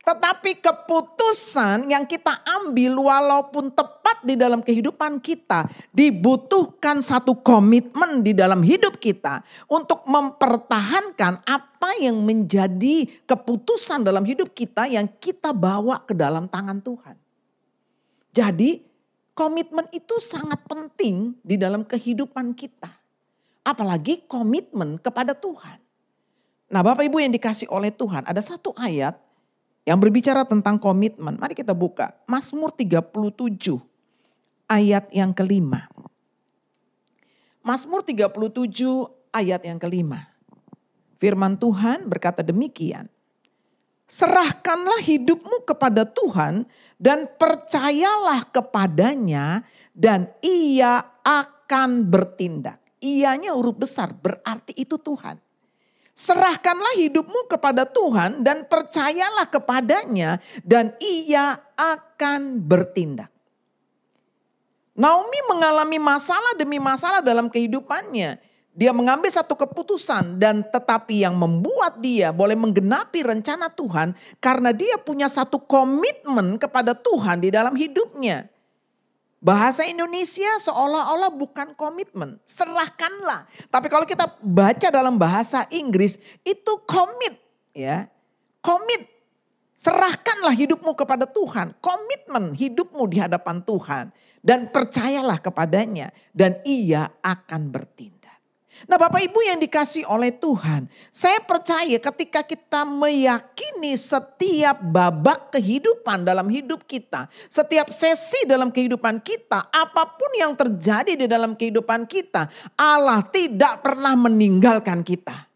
Tetapi keputusan yang kita ambil walaupun tepat di dalam kehidupan kita, dibutuhkan satu komitmen di dalam hidup kita untuk mempertahankan apa yang menjadi keputusan dalam hidup kita yang kita bawa ke dalam tangan Tuhan. Jadi komitmen itu sangat penting di dalam kehidupan kita. Apalagi komitmen kepada Tuhan. Nah, Bapak Ibu yang dikasih oleh Tuhan, ada satu ayat yang berbicara tentang komitmen. Mari kita buka. Mazmur 37 ayat yang kelima. Mazmur 37 ayat yang kelima. Firman Tuhan berkata demikian. Serahkanlah hidupmu kepada Tuhan dan percayalah kepadanya dan ia akan bertindak. Ianya huruf besar berarti itu Tuhan. Serahkanlah hidupmu kepada Tuhan dan percayalah kepadanya dan ia akan bertindak. Naomi mengalami masalah demi masalah dalam kehidupannya. Dia mengambil satu keputusan dan tetapi yang membuat dia boleh menggenapi rencana Tuhan karena dia punya satu komitmen kepada Tuhan di dalam hidupnya. Bahasa Indonesia seolah-olah bukan komitmen, serahkanlah. Tapi kalau kita baca dalam bahasa Inggris itu commit, ya. Commit. Serahkanlah hidupmu kepada Tuhan, komitmen hidupmu di hadapan Tuhan dan percayalah kepadanya dan ia akan bertindak. Nah, Bapak Ibu yang dikasih oleh Tuhan, saya percaya ketika kita meyakini setiap babak kehidupan dalam hidup kita, setiap sesi dalam kehidupan kita, apapun yang terjadi di dalam kehidupan kita, Allah tidak pernah meninggalkan kita.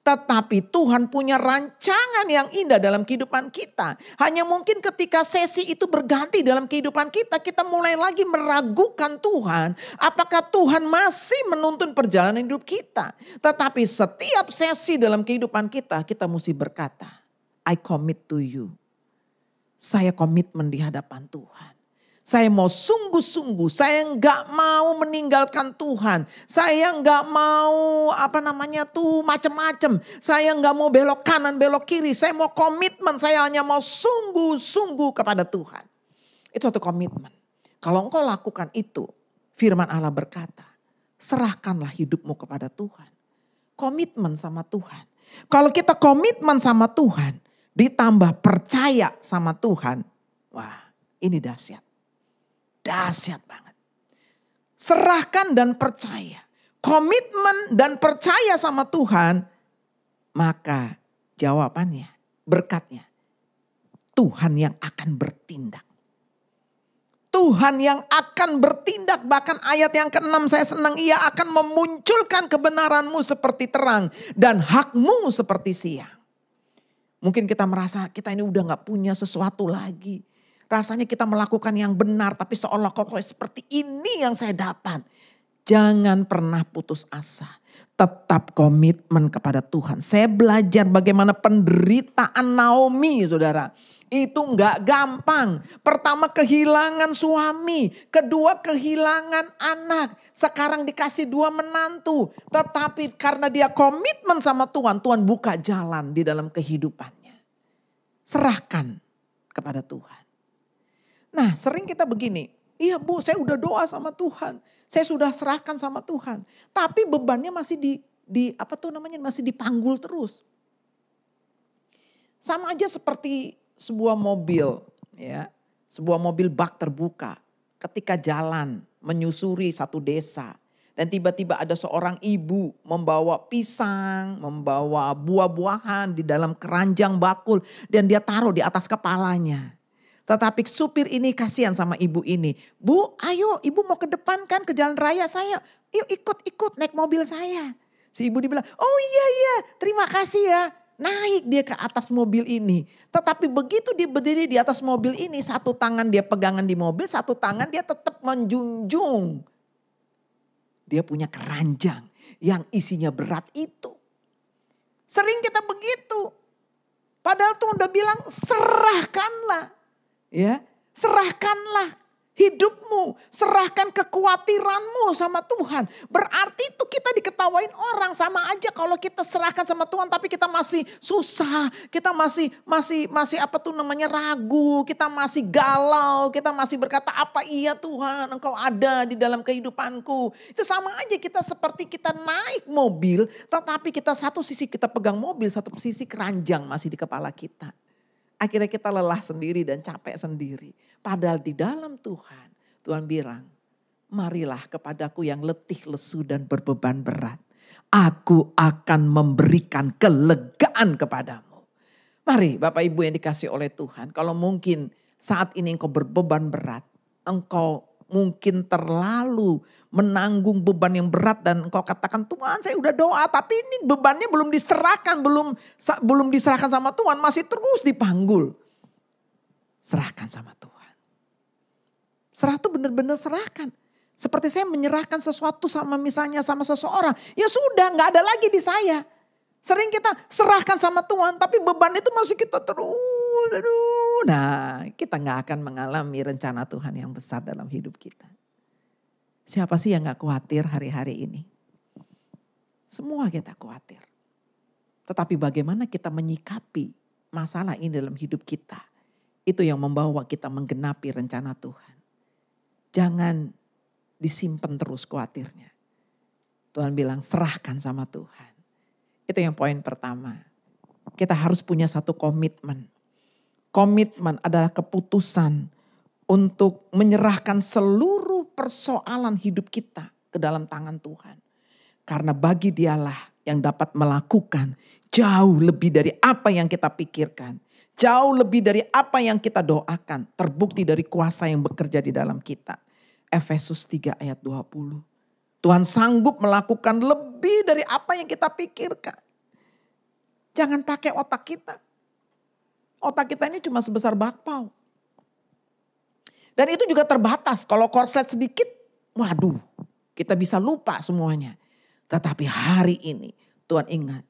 Tetapi Tuhan punya rancangan yang indah dalam kehidupan kita. Hanya mungkin ketika sesi itu berganti dalam kehidupan kita, kita mulai lagi meragukan Tuhan. Apakah Tuhan masih menuntun perjalanan hidup kita. Tetapi setiap sesi dalam kehidupan kita, kita mesti berkata, I commit to you. Saya komitmen di hadapan Tuhan. Saya mau sungguh-sungguh, saya enggak mau meninggalkan Tuhan. Saya enggak mau macam-macam. Saya enggak mau belok kanan, belok kiri. Saya mau komitmen, saya hanya mau sungguh-sungguh kepada Tuhan. Itu satu komitmen. Kalau engkau lakukan itu, firman Allah berkata, serahkanlah hidupmu kepada Tuhan. Komitmen sama Tuhan. Kalau kita komitmen sama Tuhan, ditambah percaya sama Tuhan, wah ini dahsyat. Dahsyat banget. Serahkan dan percaya. Komitmen dan percaya sama Tuhan. Maka jawabannya, berkatnya. Tuhan yang akan bertindak. Tuhan yang akan bertindak. Bahkan ayat yang ke-6 saya senang. Ia akan memunculkan kebenaranmu seperti terang. Dan hakmu seperti siang. Mungkin kita merasa kita ini udah gak punya sesuatu lagi. Rasanya kita melakukan yang benar tapi seolah kok seperti ini yang saya dapat. Jangan pernah putus asa. Tetap komitmen kepada Tuhan. Saya belajar bagaimana penderitaan Naomi, saudara. Itu enggak gampang. Pertama kehilangan suami. Kedua kehilangan anak. Sekarang dikasih 2 menantu. Tetapi karena dia komitmen sama Tuhan. Tuhan buka jalan di dalam kehidupannya. Serahkan kepada Tuhan. Nah, sering kita begini, iya Bu, saya udah doa sama Tuhan, saya sudah serahkan sama Tuhan, tapi bebannya masih masih dipanggul terus. Sama aja seperti sebuah mobil, ya. sebuah mobil bak terbuka ketika jalan menyusuri satu desa. Dan tiba-tiba ada seorang ibu membawa pisang, membawa buah-buahan di dalam keranjang bakul. Dan dia taruh di atas kepalanya. Tetapi supir ini kasihan sama ibu ini. Bu, ayo ibu mau ke depan kan ke jalan raya saya. Yuk ikut naik mobil saya. Si ibu dibilang, oh iya terima kasih ya. Naik dia ke atas mobil ini. Tetapi begitu dia berdiri di atas mobil ini, satu tangan dia pegangan di mobil, satu tangan dia tetap menjunjung. Dia punya keranjang yang isinya berat itu. Sering kita begitu. Padahal Tuhan udah bilang serahkanlah. Ya, serahkanlah hidupmu, serahkan kekhawatiranmu sama Tuhan. Berarti itu kita diketawain orang. Sama aja kalau kita serahkan sama Tuhan tapi kita masih susah. Kita masih ragu. Kita masih galau. Kita masih berkata apa iya Tuhan engkau ada di dalam kehidupanku. Itu sama aja kita seperti kita naik mobil. Tetapi kita satu sisi kita pegang mobil, satu sisi keranjang masih di kepala kita. Akhirnya kita lelah sendiri dan capek sendiri. Padahal di dalam Tuhan bilang, marilah kepadaku yang letih, lesu dan berbeban berat. Aku akan memberikan kelegaan kepadamu. Mari Bapak Ibu yang dikasih oleh Tuhan. Kalau mungkin saat ini engkau berbeban berat. Engkau mungkin terlalu menanggung beban yang berat dan engkau katakan Tuhan saya udah doa tapi ini bebannya belum diserahkan, belum diserahkan sama Tuhan, masih terus dipanggul. Serahkan sama Tuhan. Serah tuh benar-benar serahkan. Seperti saya menyerahkan sesuatu sama misalnya sama seseorang, ya sudah nggak ada lagi di saya. Sering kita serahkan sama Tuhan tapi beban itu masih kita terus. Nah kita nggak akan mengalami rencana Tuhan yang besar dalam hidup kita. Siapa sih yang gak khawatir hari-hari ini? Semua kita khawatir. Tetapi bagaimana kita menyikapi masalah ini dalam hidup kita. Itu yang membawa kita menggenapi rencana Tuhan. Jangan disimpan terus khawatirnya. Tuhan bilang serahkan sama Tuhan. Itu yang poin pertama. Kita harus punya satu komitmen. Komitmen adalah keputusan untuk menyerahkan seluruh persoalan hidup kita ke dalam tangan Tuhan. Karena bagi Dialah yang dapat melakukan jauh lebih dari apa yang kita pikirkan. Jauh lebih dari apa yang kita doakan. Terbukti dari kuasa yang bekerja di dalam kita. Efesus 3 ayat 20. Tuhan sanggup melakukan lebih dari apa yang kita pikirkan. Jangan pakai otak kita. Otak kita ini cuma sebesar bakpao. Dan itu juga terbatas. Kalau korslet sedikit, waduh, kita bisa lupa semuanya. Tetapi hari ini Tuhan ingat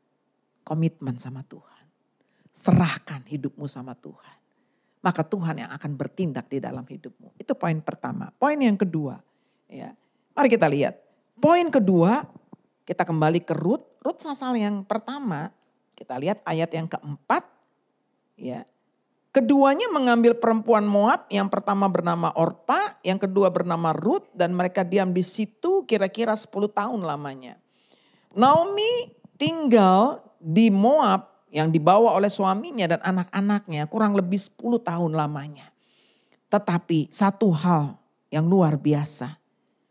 komitmen sama Tuhan. Serahkan hidupmu sama Tuhan. Maka Tuhan yang akan bertindak di dalam hidupmu. Itu poin pertama. Poin yang kedua, ya. Mari kita lihat. Poin kedua, kita kembali ke Rut. Rut pasal yang pertama, kita lihat ayat yang keempat, ya. Keduanya mengambil perempuan Moab, yang pertama bernama Orpa, yang kedua bernama Rut, dan mereka diam di situ kira-kira 10 tahun lamanya. Naomi tinggal di Moab yang dibawa oleh suaminya dan anak-anaknya kurang lebih 10 tahun lamanya. Tetapi satu hal yang luar biasa,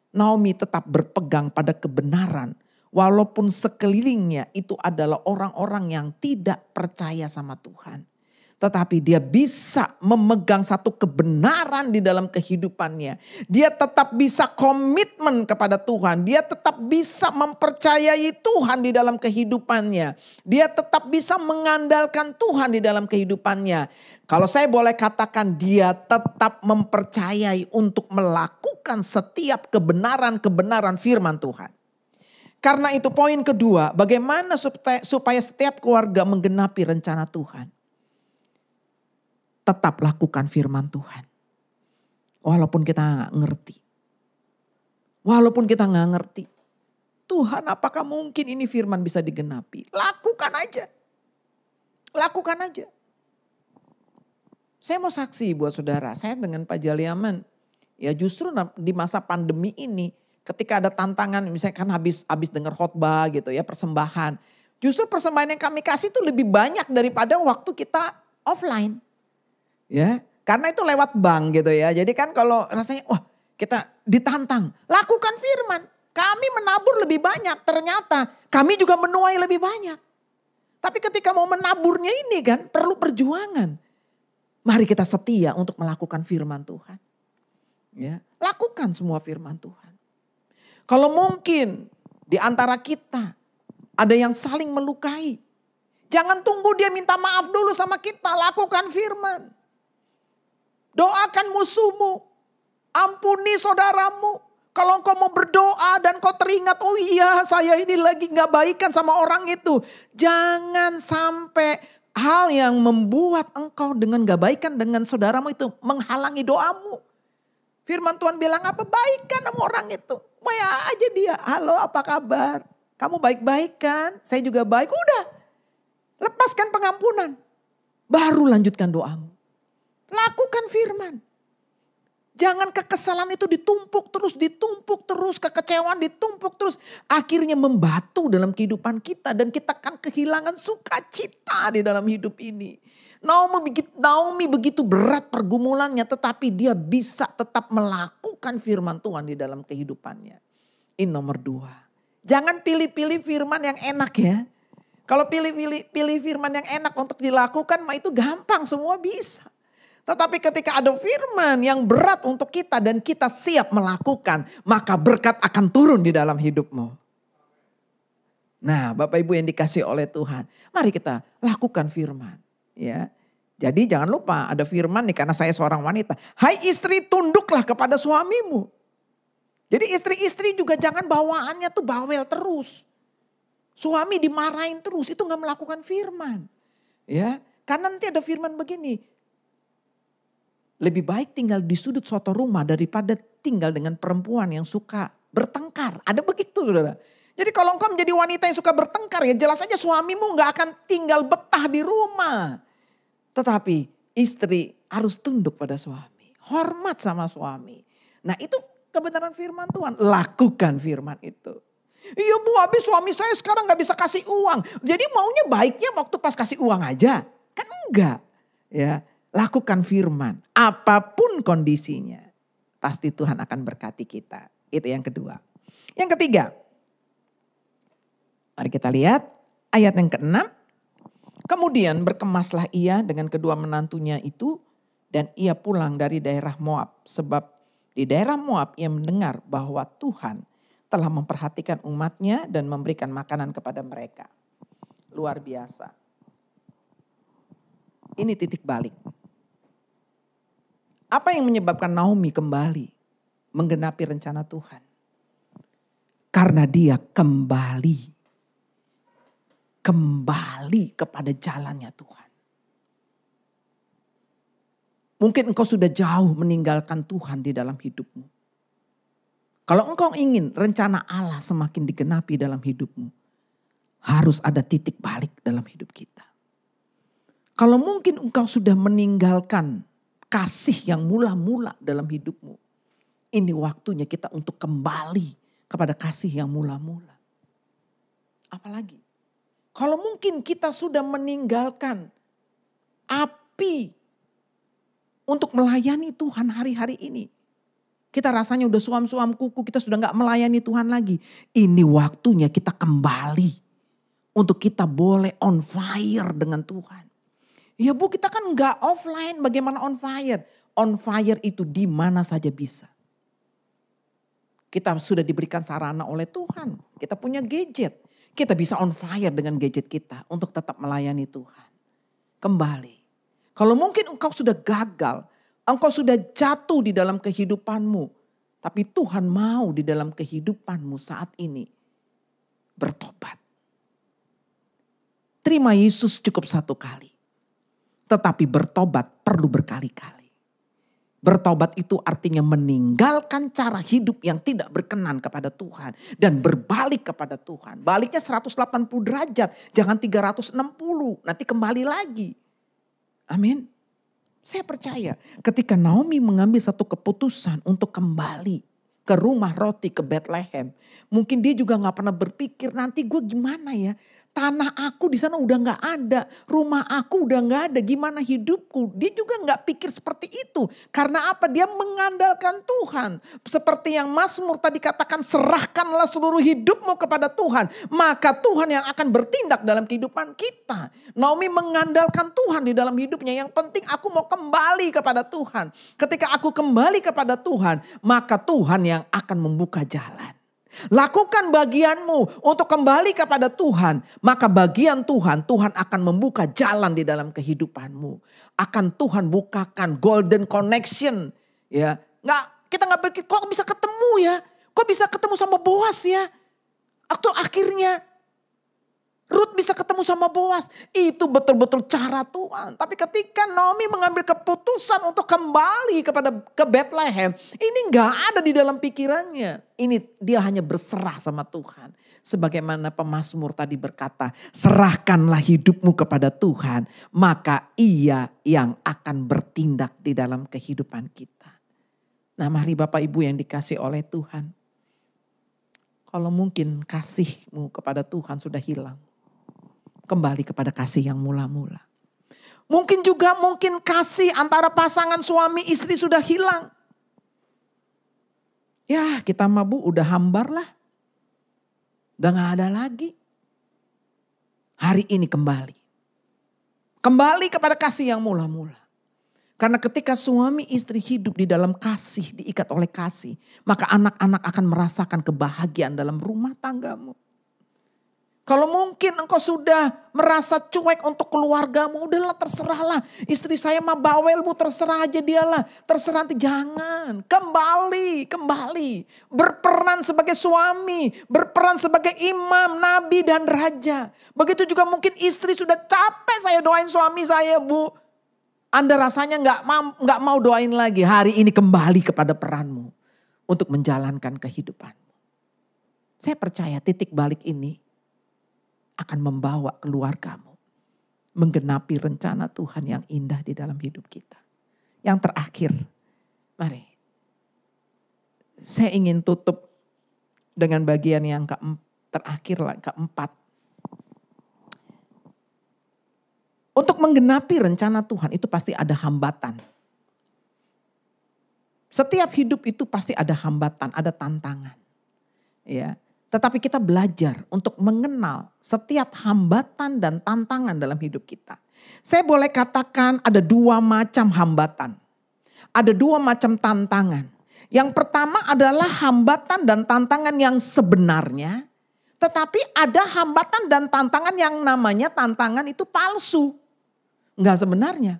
Naomi tetap berpegang pada kebenaran, walaupun sekelilingnya itu adalah orang-orang yang tidak percaya sama Tuhan. Tetapi dia bisa memegang satu kebenaran di dalam kehidupannya. Dia tetap bisa komitmen kepada Tuhan. Dia tetap bisa mempercayai Tuhan di dalam kehidupannya. Dia tetap bisa mengandalkan Tuhan di dalam kehidupannya. Kalau saya boleh katakan dia tetap mempercayai untuk melakukan setiap kebenaran-kebenaran firman Tuhan. Karena itu poin kedua, bagaimana supaya setiap keluarga menggenapi rencana Tuhan. Tetap lakukan firman Tuhan. Walaupun kita gak ngerti. Walaupun kita gak ngerti. Tuhan apakah mungkin ini firman bisa digenapi? Lakukan aja. Lakukan aja. Saya mau saksi buat saudara. Saya dengan Pak Jaliaman. Ya justru di masa pandemi ini. Ketika ada tantangan misalnya kan habis dengar khotbah gitu ya. Persembahan. Justru persembahan yang kami kasih itu lebih banyak daripada waktu kita offline. Ya, Karena itu lewat bank gitu ya. Jadi kan kalau rasanya wah kita ditantang. Lakukan firman. Kami menabur lebih banyak. Ternyata kami juga menuai lebih banyak. Tapi ketika mau menaburnya ini kan perlu perjuangan. Mari kita setia untuk melakukan firman Tuhan. Ya, lakukan semua firman Tuhan. Kalau mungkin di antara kita ada yang saling melukai. Jangan tunggu dia minta maaf dulu sama kita. Lakukan firman. Doakan musuhmu. Ampuni saudaramu. Kalau engkau mau berdoa dan kau teringat, oh iya saya ini lagi gak baikan sama orang itu. Jangan sampai hal yang membuat engkau dengan gak baikan dengan saudaramu itu menghalangi doamu. Firman Tuhan bilang apa? Baikan sama orang itu. Wah aja dia, halo apa kabar? Kamu baik-baik kan? Saya juga baik. Udah, lepaskan pengampunan. Baru lanjutkan doamu. Lakukan firman. Jangan kekesalan itu ditumpuk terus, kekecewaan ditumpuk terus. Akhirnya membatu dalam kehidupan kita dan kita akan kehilangan sukacita di dalam hidup ini. Naomi begitu berat pergumulannya tetapi dia bisa tetap melakukan firman Tuhan di dalam kehidupannya. Ini nomor 2. Jangan pilih-pilih firman yang enak ya. Kalau pilih firman yang enak untuk dilakukan mah itu gampang, semua bisa. Tetapi ketika ada firman yang berat untuk kita dan kita siap melakukan, maka berkat akan turun di dalam hidupmu. Nah, Bapak Ibu yang dikasih oleh Tuhan, mari kita lakukan firman. Ya, jadi jangan lupa ada firman nih karena saya seorang wanita. Hai istri, tunduklah kepada suamimu. Jadi istri-istri juga jangan bawaannya tuh bawel terus. Suami dimarahin terus, itu gak melakukan firman. Ya, karena nanti ada firman begini. Lebih baik tinggal di sudut suatu rumah daripada tinggal dengan perempuan yang suka bertengkar. Ada begitu saudara. Jadi kalau engkau menjadi wanita yang suka bertengkar ya jelas saja suamimu gak akan tinggal betah di rumah. Tetapi istri harus tunduk pada suami. Hormat sama suami. Nah itu kebenaran firman Tuhan. Lakukan firman itu. Iya Bu, habis suami saya sekarang gak bisa kasih uang. Jadi maunya baiknya waktu pas kasih uang aja. Kan enggak. Ya, lakukan firman. Apapun kondisinya. Pasti Tuhan akan berkati kita. Itu yang kedua. Yang ketiga. Mari kita lihat ayat yang ke-6. Kemudian berkemaslah ia dengan kedua menantunya itu. Dan ia pulang dari daerah Moab. Sebab di daerah Moab ia mendengar bahwa Tuhan telah memperhatikan umatnya dan memberikan makanan kepada mereka. Luar biasa. Ini titik balik. Apa yang menyebabkan Naomi kembali menggenapi rencana Tuhan? Karena dia kembali kepada jalannya Tuhan. Mungkin engkau sudah jauh meninggalkan Tuhan di dalam hidupmu. Kalau engkau ingin rencana Allah semakin digenapi dalam hidupmu, harus ada titik balik dalam hidup kita. Kalau mungkin engkau sudah meninggalkan kasih yang mula-mula dalam hidupmu, ini waktunya kita untuk kembali kepada kasih yang mula-mula. Apalagi kalau mungkin kita sudah meninggalkan api untuk melayani Tuhan hari-hari ini. Kita rasanya udah suam-suam kuku, kita sudah gak melayani Tuhan lagi. Ini waktunya kita kembali untuk kita boleh on fire dengan Tuhan. Ya Bu, kita kan gak offline, bagaimana on fire? On fire itu di mana saja bisa. Kita sudah diberikan sarana oleh Tuhan. Kita punya gadget. Kita bisa on fire dengan gadget kita untuk tetap melayani Tuhan. Kembali. Kalau mungkin engkau sudah gagal, engkau sudah jatuh di dalam kehidupanmu. Tapi Tuhan mau di dalam kehidupanmu saat ini bertobat. Terima Yesus cukup satu kali. Tetapi bertobat perlu berkali-kali. Bertobat itu artinya meninggalkan cara hidup yang tidak berkenan kepada Tuhan. Dan berbalik kepada Tuhan. Baliknya 180 derajat. Jangan 360. Nanti kembali lagi. Amin. Saya percaya ketika Naomi mengambil satu keputusan untuk kembali ke rumah roti ke Bethlehem. Mungkin dia juga gak pernah berpikir nanti gue gimana ya. Tanah aku di sana udah gak ada. Rumah aku udah gak ada. Gimana hidupku? Dia juga gak pikir seperti itu. Karena apa? Dia mengandalkan Tuhan. Seperti yang Mazmur tadi katakan, serahkanlah seluruh hidupmu kepada Tuhan. Maka Tuhan yang akan bertindak dalam kehidupan kita. Naomi mengandalkan Tuhan di dalam hidupnya. Yang penting aku mau kembali kepada Tuhan. Ketika aku kembali kepada Tuhan, maka Tuhan yang akan membuka jalan. Lakukan bagianmu untuk kembali kepada Tuhan. Maka bagian Tuhan akan membuka jalan di dalam kehidupanmu. Akan Tuhan bukakan golden connection. Ya, kita nggak berpikir kok bisa ketemu ya. Kok bisa ketemu sama Boas ya. Atau akhirnya Ruth bisa ketemu sama Boas. Itu betul-betul cara Tuhan. Tapi ketika Naomi mengambil keputusan untuk kembali ke Bethlehem. Ini gak ada di dalam pikirannya. Ini dia hanya berserah sama Tuhan. Sebagaimana pemazmur tadi berkata. Serahkanlah hidupmu kepada Tuhan. Maka ia yang akan bertindak di dalam kehidupan kita. Nah mari Bapak Ibu yang dikasih oleh Tuhan. Kalau mungkin kasihmu kepada Tuhan sudah hilang. Kembali kepada kasih yang mula-mula. Mungkin kasih antara pasangan suami istri sudah hilang. Ya kita mabuk udah hambar lah. Udah gak ada lagi. Hari ini kembali. Kembali kepada kasih yang mula-mula. Karena ketika suami istri hidup di dalam kasih, diikat oleh kasih. Maka anak-anak akan merasakan kebahagiaan dalam rumah tanggamu. Kalau mungkin engkau sudah merasa cuek untuk keluargamu, udahlah terserahlah. Istri saya mah bawel bu, terserah aja dialah. Terserah nanti, jangan. Kembali. Berperan sebagai suami, berperan sebagai imam, nabi dan raja. Begitu juga mungkin istri sudah capek saya doain suami saya bu. Anda rasanya gak mau doain lagi. Hari ini kembali kepada peranmu untuk menjalankan kehidupanmu. Saya percaya titik balik ini akan membawa keluargamu menggenapi rencana Tuhan yang indah di dalam hidup kita. Yang terakhir, mari saya ingin tutup dengan bagian yang keempat. Untuk menggenapi rencana Tuhan itu pasti ada hambatan. Setiap hidup itu pasti ada hambatan, ada tantangan. Ya. Tetapi kita belajar untuk mengenal setiap hambatan dan tantangan dalam hidup kita. Saya boleh katakan ada dua macam hambatan. Ada dua macam tantangan. Yang pertama adalah hambatan dan tantangan yang sebenarnya. Tetapi ada hambatan dan tantangan yang namanya tantangan itu palsu. Enggak sebenarnya.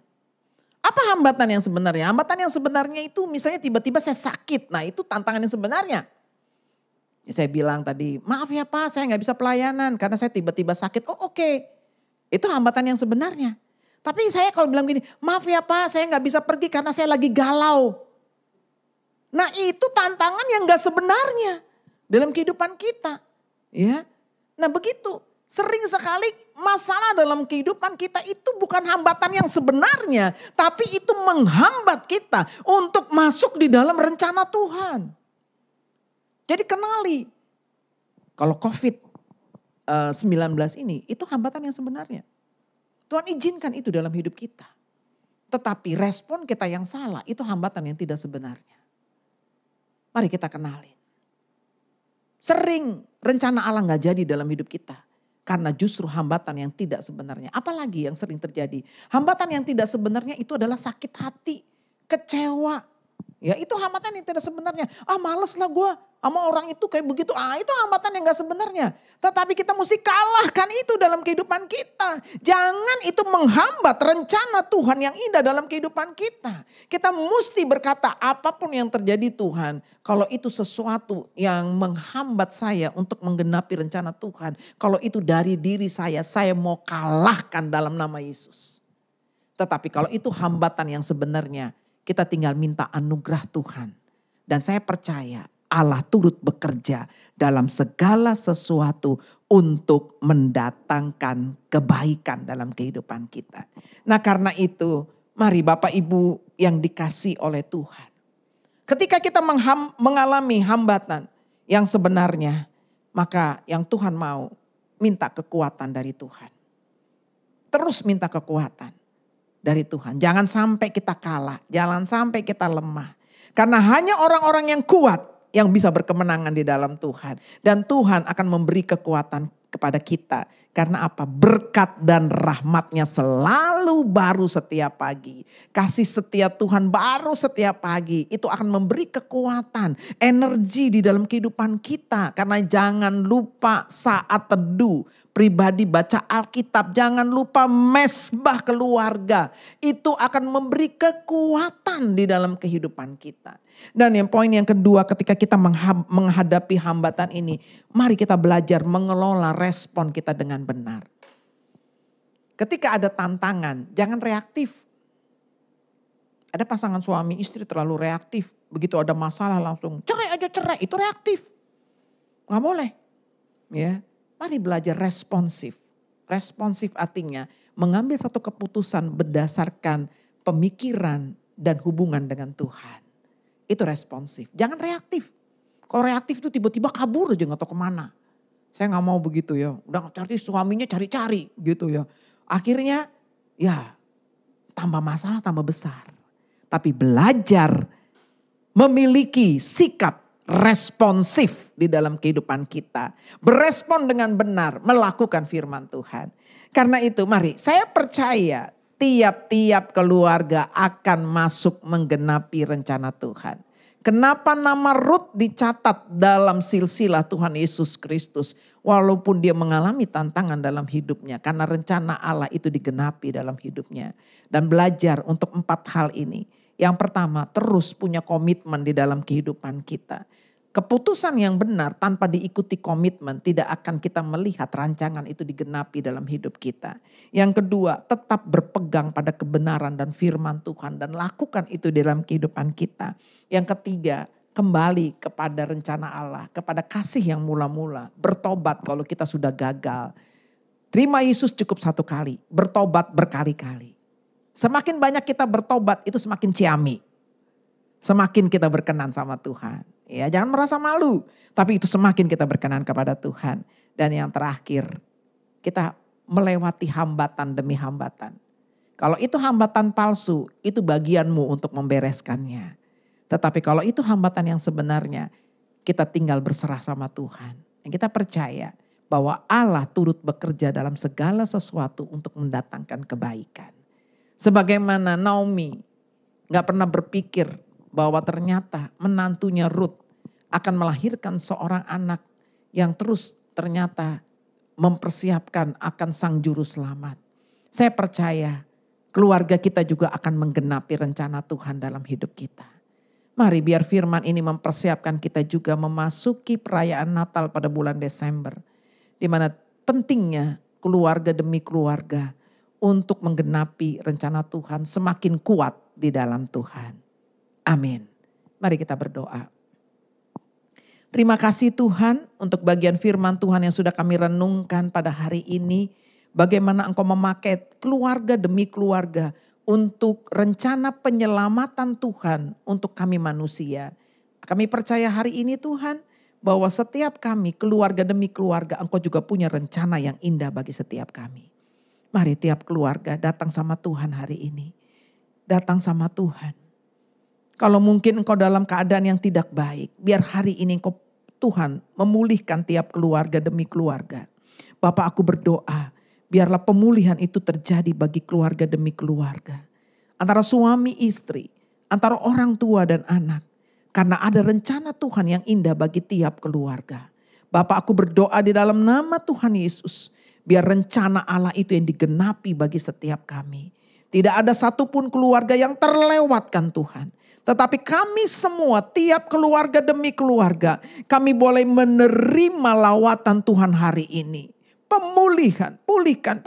Apa hambatan yang sebenarnya? Hambatan yang sebenarnya itu misalnya tiba-tiba saya sakit. Nah itu tantangan yang sebenarnya. Saya bilang tadi, maaf ya Pak, saya gak bisa pelayanan karena saya tiba-tiba sakit. Oh oke. Itu hambatan yang sebenarnya. Tapi saya kalau bilang gini, maaf ya Pak, saya gak bisa pergi karena saya lagi galau. Nah itu tantangan yang gak sebenarnya dalam kehidupan kita. Ya, nah begitu. Sering sekali masalah dalam kehidupan kita itu bukan hambatan yang sebenarnya. Tapi itu menghambat kita untuk masuk di dalam rencana Tuhan. Jadi kenali, kalau COVID-19 ini itu hambatan yang sebenarnya. Tuhan izinkan itu dalam hidup kita. Tetapi respon kita yang salah itu hambatan yang tidak sebenarnya. Mari kita kenalin. Sering rencana Allah gak jadi dalam hidup kita. Karena justru hambatan yang tidak sebenarnya. Apalagi yang sering terjadi. Hambatan yang tidak sebenarnya itu adalah sakit hati, kecewa. Ya itu hambatan yang tidak sebenarnya. Males lah gue sama orang itu kayak begitu. Itu hambatan yang gak sebenarnya. Tetapi kita mesti kalahkan itu dalam kehidupan kita. Jangan itu menghambat rencana Tuhan yang indah dalam kehidupan kita. Kita mesti berkata apapun yang terjadi Tuhan. Kalau itu sesuatu yang menghambat saya untuk menggenapi rencana Tuhan. Kalau itu dari diri saya mau kalahkan dalam nama Yesus. Tetapi kalau itu hambatan yang sebenarnya, kita tinggal minta anugerah Tuhan. Dan saya percaya Allah turut bekerja dalam segala sesuatu untuk mendatangkan kebaikan dalam kehidupan kita. Nah karena itu mari Bapak Ibu yang dikasih oleh Tuhan. Ketika kita mengalami hambatan yang sebenarnya, maka yang Tuhan mau minta kekuatan dari Tuhan. Terus minta kekuatan dari Tuhan. Jangan sampai kita kalah, jangan sampai kita lemah. Karena hanya orang-orang yang kuat yang bisa berkemenangan di dalam Tuhan. Dan Tuhan akan memberi kekuatan kepada kita. Karena apa? Berkat dan rahmatnya selalu baru setiap pagi. Kasih setia Tuhan baru setiap pagi. Itu akan memberi kekuatan, energi di dalam kehidupan kita. Karena jangan lupa saat teduh, pribadi baca Alkitab. Jangan lupa mesbah keluarga. Itu akan memberi kekuatan di dalam kehidupan kita. Dan yang poin yang kedua, ketika kita menghadapi hambatan ini, mari kita belajar mengelola respon kita dengan benar. Ketika ada tantangan, jangan reaktif. Ada pasangan suami istri terlalu reaktif. Begitu ada masalah langsung cerai aja cerai, itu reaktif. Nggak boleh. Ya, mari belajar responsif. Responsif artinya mengambil satu keputusan berdasarkan pemikiran dan hubungan dengan Tuhan. Itu responsif. Jangan reaktif. Kalau reaktif itu tiba-tiba kabur aja gak tahu kemana. Saya gak mau begitu ya. Udah cari suaminya cari-cari gitu ya. Akhirnya ya tambah masalah tambah besar. Tapi belajar memiliki sikap responsif di dalam kehidupan kita. Berespon dengan benar melakukan firman Tuhan. Karena itu mari saya percaya tiap-tiap keluarga akan masuk menggenapi rencana Tuhan. Kenapa nama Rut dicatat dalam silsilah Tuhan Yesus Kristus? Walaupun dia mengalami tantangan dalam hidupnya. Karena rencana Allah itu digenapi dalam hidupnya. Dan belajar untuk 4 hal ini. Yang pertama, terus punya komitmen di dalam kehidupan kita. Keputusan yang benar tanpa diikuti komitmen tidak akan kita melihat rancangan itu digenapi dalam hidup kita. Yang kedua, tetap berpegang pada kebenaran dan firman Tuhan dan lakukan itu dalam kehidupan kita. Yang ketiga, kembali kepada rencana Allah, kepada kasih yang mula-mula. Bertobat kalau kita sudah gagal. Terima Yesus cukup 1 kali, bertobat berkali-kali. Semakin banyak kita bertobat itu semakin ciami. Semakin kita berkenan sama Tuhan. Ya, jangan merasa malu, tapi itu semakin kita berkenan kepada Tuhan. Dan yang terakhir, kita melewati hambatan demi hambatan. Kalau itu hambatan palsu, itu bagianmu untuk membereskannya. Tetapi kalau itu hambatan yang sebenarnya, kita tinggal berserah sama Tuhan. Dan kita percaya bahwa Allah turut bekerja dalam segala sesuatu untuk mendatangkan kebaikan. Sebagaimana Naomi gak pernah berpikir bahwa ternyata menantunya Rut akan melahirkan seorang anak yang terus ternyata mempersiapkan akan sang juru selamat. Saya percaya keluarga kita juga akan menggenapi rencana Tuhan dalam hidup kita. Mari biar firman ini mempersiapkan kita juga memasuki perayaan Natal pada bulan Desember. Di mana pentingnya keluarga demi keluarga untuk menggenapi rencana Tuhan semakin kuat di dalam Tuhan. Amin. Mari kita berdoa. Terima kasih Tuhan untuk bagian firman Tuhan yang sudah kami renungkan pada hari ini. Bagaimana Engkau memakai keluarga demi keluarga untuk rencana penyelamatan Tuhan untuk kami manusia. Kami percaya hari ini Tuhan bahwa setiap kami keluarga demi keluarga Engkau juga punya rencana yang indah bagi setiap kami. Mari tiap keluarga datang sama Tuhan hari ini. Datang sama Tuhan. Kalau mungkin engkau dalam keadaan yang tidak baik, biar hari ini engkau Tuhan memulihkan tiap keluarga demi keluarga. Bapak aku berdoa, biarlah pemulihan itu terjadi bagi keluarga demi keluarga. Antara suami istri, antara orang tua dan anak. Karena ada rencana Tuhan yang indah bagi tiap keluarga. Bapak aku berdoa di dalam nama Tuhan Yesus, biar rencana Allah itu yang digenapi bagi setiap kami. Tidak ada satupun keluarga yang terlewatkan Tuhan. Tetapi kami semua, tiap keluarga demi keluarga, kami boleh menerima lawatan Tuhan hari ini. Pemulihan, pulihkan.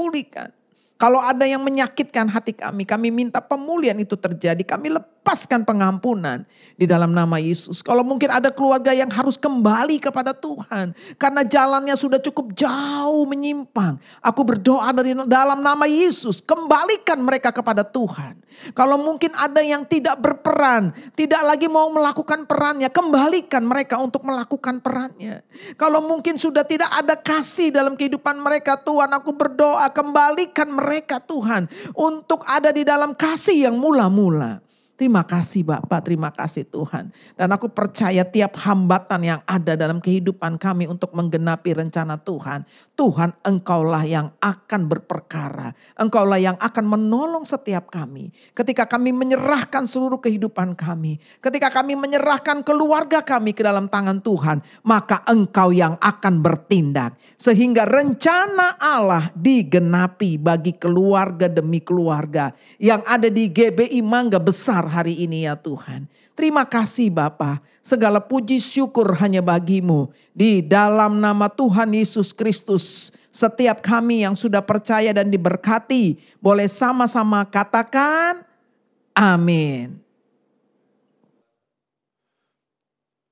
Kalau ada yang menyakitkan hati kami minta pemulihan itu terjadi. Kami lepas melepaskan pengampunan di dalam nama Yesus. Kalau mungkin ada keluarga yang harus kembali kepada Tuhan karena jalannya sudah cukup jauh menyimpang, aku berdoa dari dalam nama Yesus, kembalikan mereka kepada Tuhan. Kalau mungkin ada yang tidak berperan, tidak lagi mau melakukan perannya, kembalikan mereka untuk melakukan perannya. Kalau mungkin sudah tidak ada kasih dalam kehidupan mereka, Tuhan, aku berdoa kembalikan mereka Tuhan untuk ada di dalam kasih yang mula-mula. Terima kasih Bapak, terima kasih Tuhan. Dan aku percaya tiap hambatan yang ada dalam kehidupan kami untuk menggenapi rencana Tuhan. Tuhan, Engkaulah yang akan berperkara. Engkaulah yang akan menolong setiap kami. Ketika kami menyerahkan seluruh kehidupan kami. Ketika kami menyerahkan keluarga kami ke dalam tangan Tuhan. Maka Engkau yang akan bertindak. Sehingga rencana Allah digenapi bagi keluarga demi keluarga. Yang ada di GBI Mangga Besar hari ini ya Tuhan. Terima kasih Bapa. Segala puji syukur hanya bagimu. Di dalam nama Tuhan Yesus Kristus. Setiap kami yang sudah percaya dan diberkati. Boleh sama-sama katakan amin.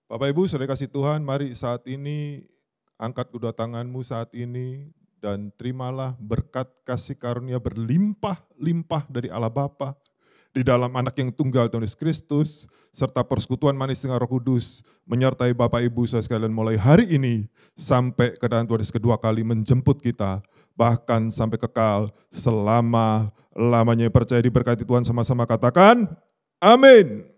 Bapak Ibu saudara kasih Tuhan, mari saat ini angkat kedua tanganmu saat ini. Dan terimalah berkat kasih karunia berlimpah-limpah dari Allah Bapa. Di dalam anak yang tunggal Tuhan Yesus Kristus, serta persekutuan manis dengan Roh Kudus, menyertai Bapak Ibu saya sekalian mulai hari ini, sampai kedatangan Tuhan Yesus kedua kali menjemput kita, bahkan sampai kekal selama-lamanya. Percaya diberkati Tuhan, sama-sama katakan, amin.